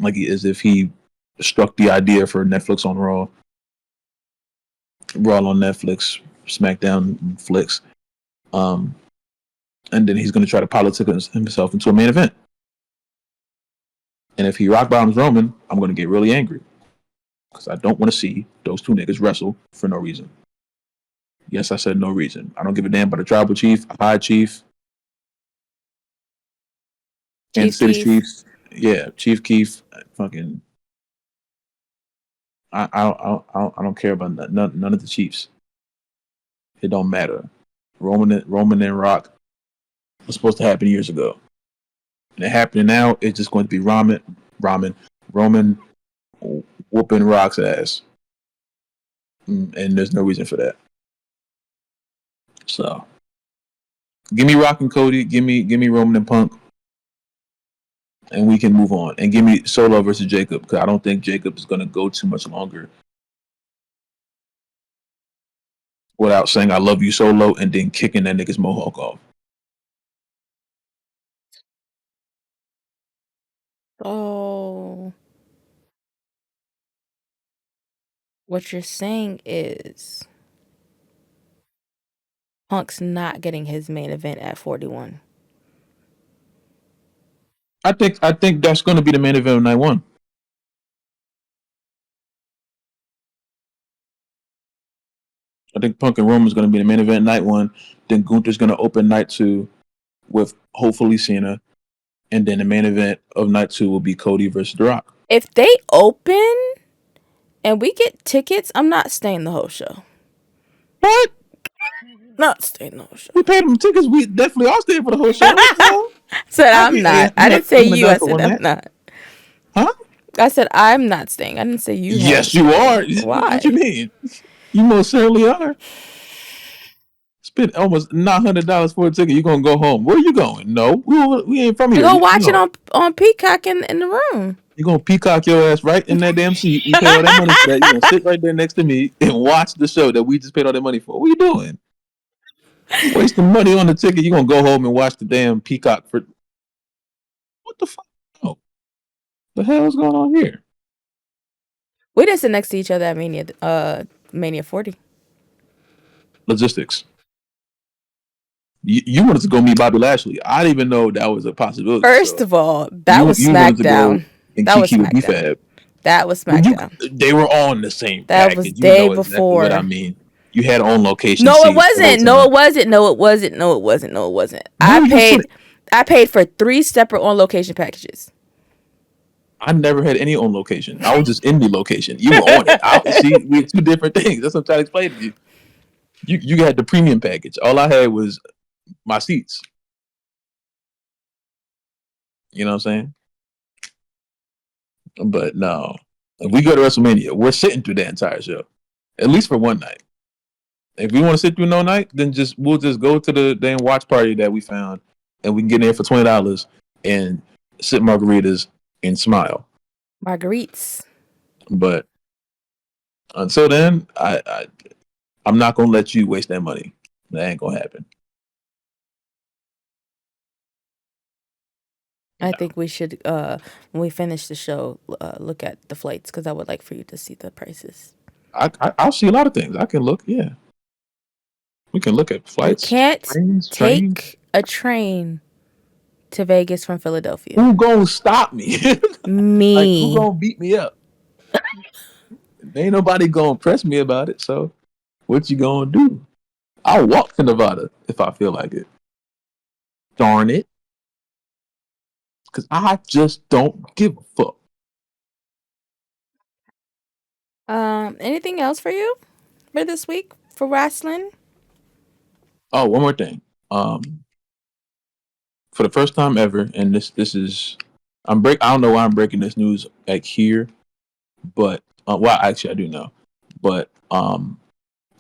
as if he struck the idea for Netflix on Raw on Netflix, SmackDown Flicks, and then he's gonna try to politic himself into a main event. And if he rock bottoms Roman, I'm gonna get really angry because I don't want to see those two niggas wrestle for no reason. Yes, I said no reason. I don't give a damn about a tribal chief, a high chief, Kansas City Chiefs. Yeah, Chief Keef. Fucking. I don't care about none of the Chiefs. It don't matter. Roman and Rock was supposed to happen years ago, and it happening now. It's just going to be Roman whooping Rock's ass, and there's no reason for that. So, give me Rock and Cody. Give me Roman and Punk, and we can move on. And give me Solo versus Jacob because I don't think Jacob is going to go too much longer without saying I love you, Solo, and then kicking that nigga's mohawk off. Oh, what you're saying is Punk's not getting his main event at 41. I think that's going to be the main event of night one. I think Punk and Roman is going to be the main event night one. Then Gunther's going to open night two with hopefully Cena, and then the main event of night two will be Cody versus The Rock. If they open and we get tickets, I'm not staying the whole show. What? Not staying the whole show. We paid them tickets. We definitely are staying for the whole show. Said I'm not. I didn't say you. I said I'm not. Huh? I said I'm not staying. I didn't say you. Yes, you are. Why? What you mean? You most certainly are. Spend almost $900 for a ticket. You're gonna go home. Where are you going? No, we ain't from here. You go watch it on Peacock in the room. You're gonna peacock your ass right in that damn seat. You pay all that money for that. You're gonna sit right there next to me and watch the show that we just paid all that money for. What are you doing? You're wasting money on the ticket. You're gonna go home and watch the damn peacock for what the fuck? Oh, the hell is going on here? We didn't sit next to each other at Mania 40. Logistics. You wanted to go meet Bobby Lashley. I didn't even know that was a possibility. First of all, that was SmackDown. That was SmackDown. That was SmackDown. They were all in the same that package. Was day before. Exactly what I mean. You had own location. No, it wasn't. No, it wasn't. No, it wasn't. No, it wasn't. No, it wasn't. I paid for 3 separate on location packages. I never had any on location. I was just in the location. You were on it. See, we had 2 different things. That's what I'm trying to explain to you. You had the premium package. All I had was my seats. You know what I'm saying? But no, if we go to WrestleMania, we're sitting through that entire show, at least for one night. If we want to sit through no night, then we'll just go to the damn watch party that we found, and we can get in there for $20 and sip margaritas and smile. Marguerites. But until then, I'm not gonna let you waste that money. That ain't gonna happen. I think we should, when we finish the show, look at the flights because I would like for you to see the prices. I'll see a lot of things. I can look. Yeah, we can look at flights. You can't trains. take a train to Vegas from Philadelphia. Who gonna stop me? Me. Like, who gonna beat me up? Ain't nobody gonna press me about it. So, what you gonna do? I'll walk to Nevada if I feel like it. Darn it. Because I just don't give a fuck. Anything else for you for this week for Wrasslin? Oh, one more thing. For the first time ever, and this is I don't know why I'm breaking this news like here, but well, actually I do know, but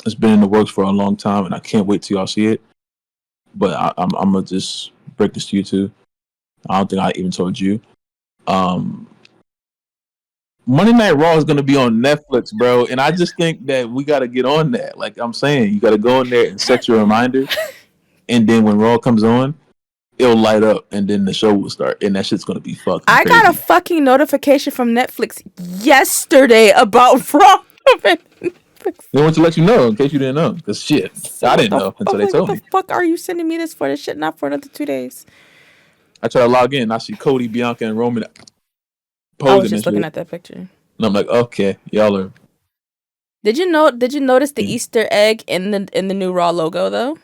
it's been in the works for a long time, and I can't wait till y'all see it. But I'm gonna just break this to you too. I don't think I even told you. Monday Night Raw is gonna be on Netflix, bro, and I just think that we gotta get on that. Like I'm saying, you gotta go in there and set your reminder, and then when Raw comes on, it'll light up, and then the show will start, and that shit's gonna be fucking I crazy. got a fucking notification from Netflix yesterday about Raw. They want to let you know in case you didn't know, because shit, So I didn't know until they told me. What the fuck are you sending me this for? This shit not for another 2 days. I try to log in, I see Cody, Bianca, and Roman I was posing just and looking shit, at that picture. and I'm like, okay, y'all are. Did you notice the Easter egg in the new Raw logo though?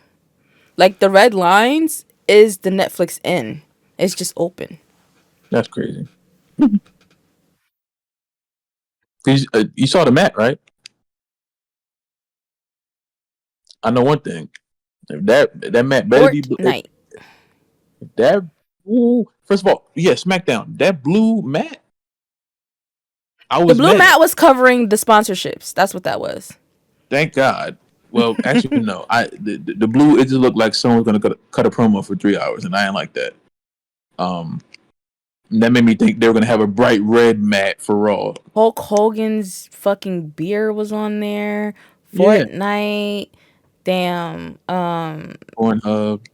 Like the red lines is the Netflix in. It's just open. That's crazy. You saw the mat, right? I know one thing. If that mat better be Fortnite. that. Ooh, first of all, yeah, SmackDown. That blue mat. The blue mat was covering the sponsorships. That's what that was. Thank God. Well, actually, no. The blue, it just looked like someone's gonna cut a promo for 3 hours, and I ain't like that. That made me think they were gonna have a bright red mat for Raw. Hulk Hogan's fucking beer was on there. Yeah. Fortnite. Damn. Pornhub.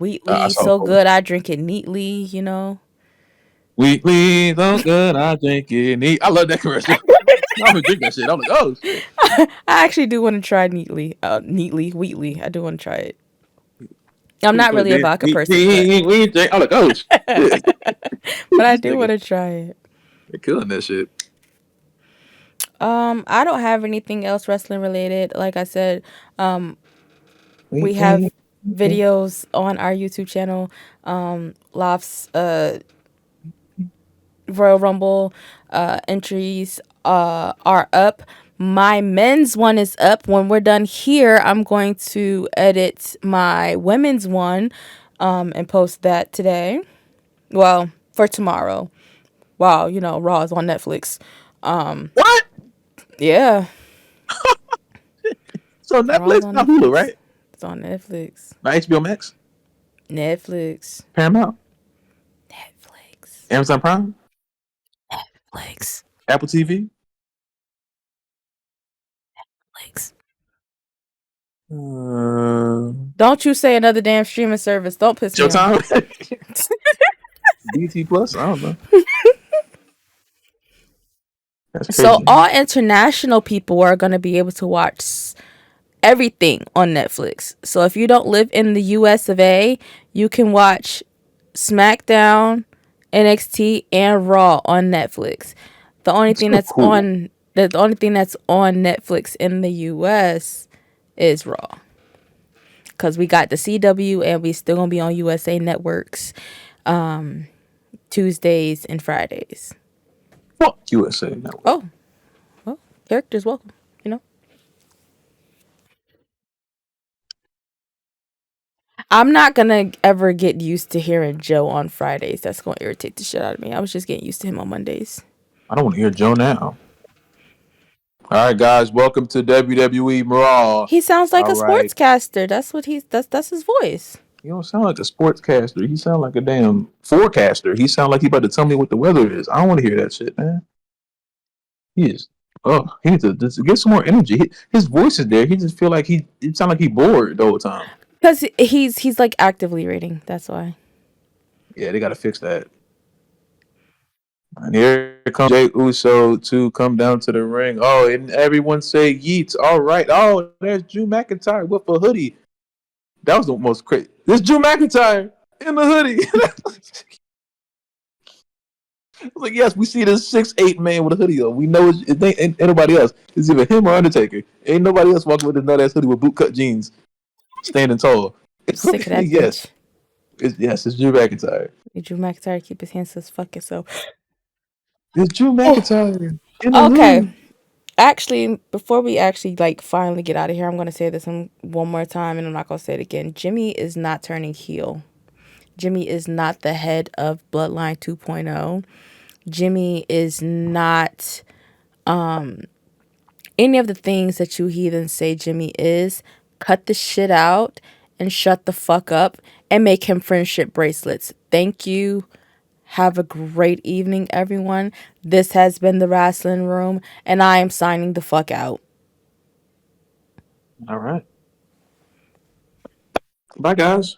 Wheatley, so good I drink it neatly, you know. Wheatley, so good I drink it neat. I love that commercial. I'm gonna drink that shit. I'm like, oh shit. I actually do want to try Wheatley. I do want to try it. I'm not really a vodka person, but I'm like, oh shit. but I do want to try it. They're killing that shit. I don't have anything else wrestling related. Like I said, we have videos on our YouTube channel. Lofts Royal Rumble entries are up. My men's one is up. When we're done here, I'm going to edit my women's one and post that today. Well, for tomorrow. Wow, you know, Raw is on Netflix. What? Yeah. So Netflix, not Hulu, right? It's on Netflix. Not HBO Max? Netflix. Paramount? Netflix. Amazon Prime? Netflix. Apple TV? Netflix. Uh, Don't you say another damn streaming service. Don't piss me off. Showtime? BT Plus? I don't know. That's crazy. So all international people are going to be able to watch everything on Netflix. So if you don't live in the US of A, you can watch SmackDown, NXT, and Raw on Netflix. The only thing that's on Netflix in the US is Raw. Because we got the CW and we still gonna be on USA Networks Tuesdays and Fridays. Fuck USA Network. Oh, well, characters welcome, you know. I'm not gonna ever get used to hearing Joe on Fridays. That's gonna irritate the shit out of me. I was just getting used to him on Mondays. I don't want to hear Joe now. All right, guys, welcome to WWE Raw. He sounds like All a right. sportscaster. That's what that's his voice. He don't sound like a sportscaster. He sound like a damn forecaster. He sound like he about to tell me what the weather is. I don't want to hear that shit, man. He is. Oh, he needs to just get some more energy. His voice is there. He just feel like it sound like he bored the whole time. Because he's like actively reading. That's why. Yeah, they got to fix that. And here comes Jay Uso to come down to the ring. Oh, and everyone say yeets. All right. Oh, there's Drew McIntyre with a hoodie. That was the most crazy. There's Drew McIntyre in the hoodie. I was like, yes, we see this 6'8" man with a hoodie on. We know it ain't anybody else. It's either him or Undertaker. Ain't nobody else walking with this nut ass hoodie with bootcut jeans, standing tall. Sick of that Yes. bitch. It's Drew McIntyre. Drew McIntyre keep his hands to his fucking self. It's Drew McIntyre in the Okay. hoodie. Actually, before we actually like finally get out of here, I'm gonna say this one more time, and I'm not gonna say it again. Jimmy is not turning heel. Jimmy is not the head of Bloodline 2.0. Jimmy is not any of the things that you heathens say Jimmy is. Cut the shit out and shut the fuck up and make him friendship bracelets. Thank you. Have a great evening, everyone. This has been the Wrasslin Room, and I am signing the fuck out. All right. Bye, guys.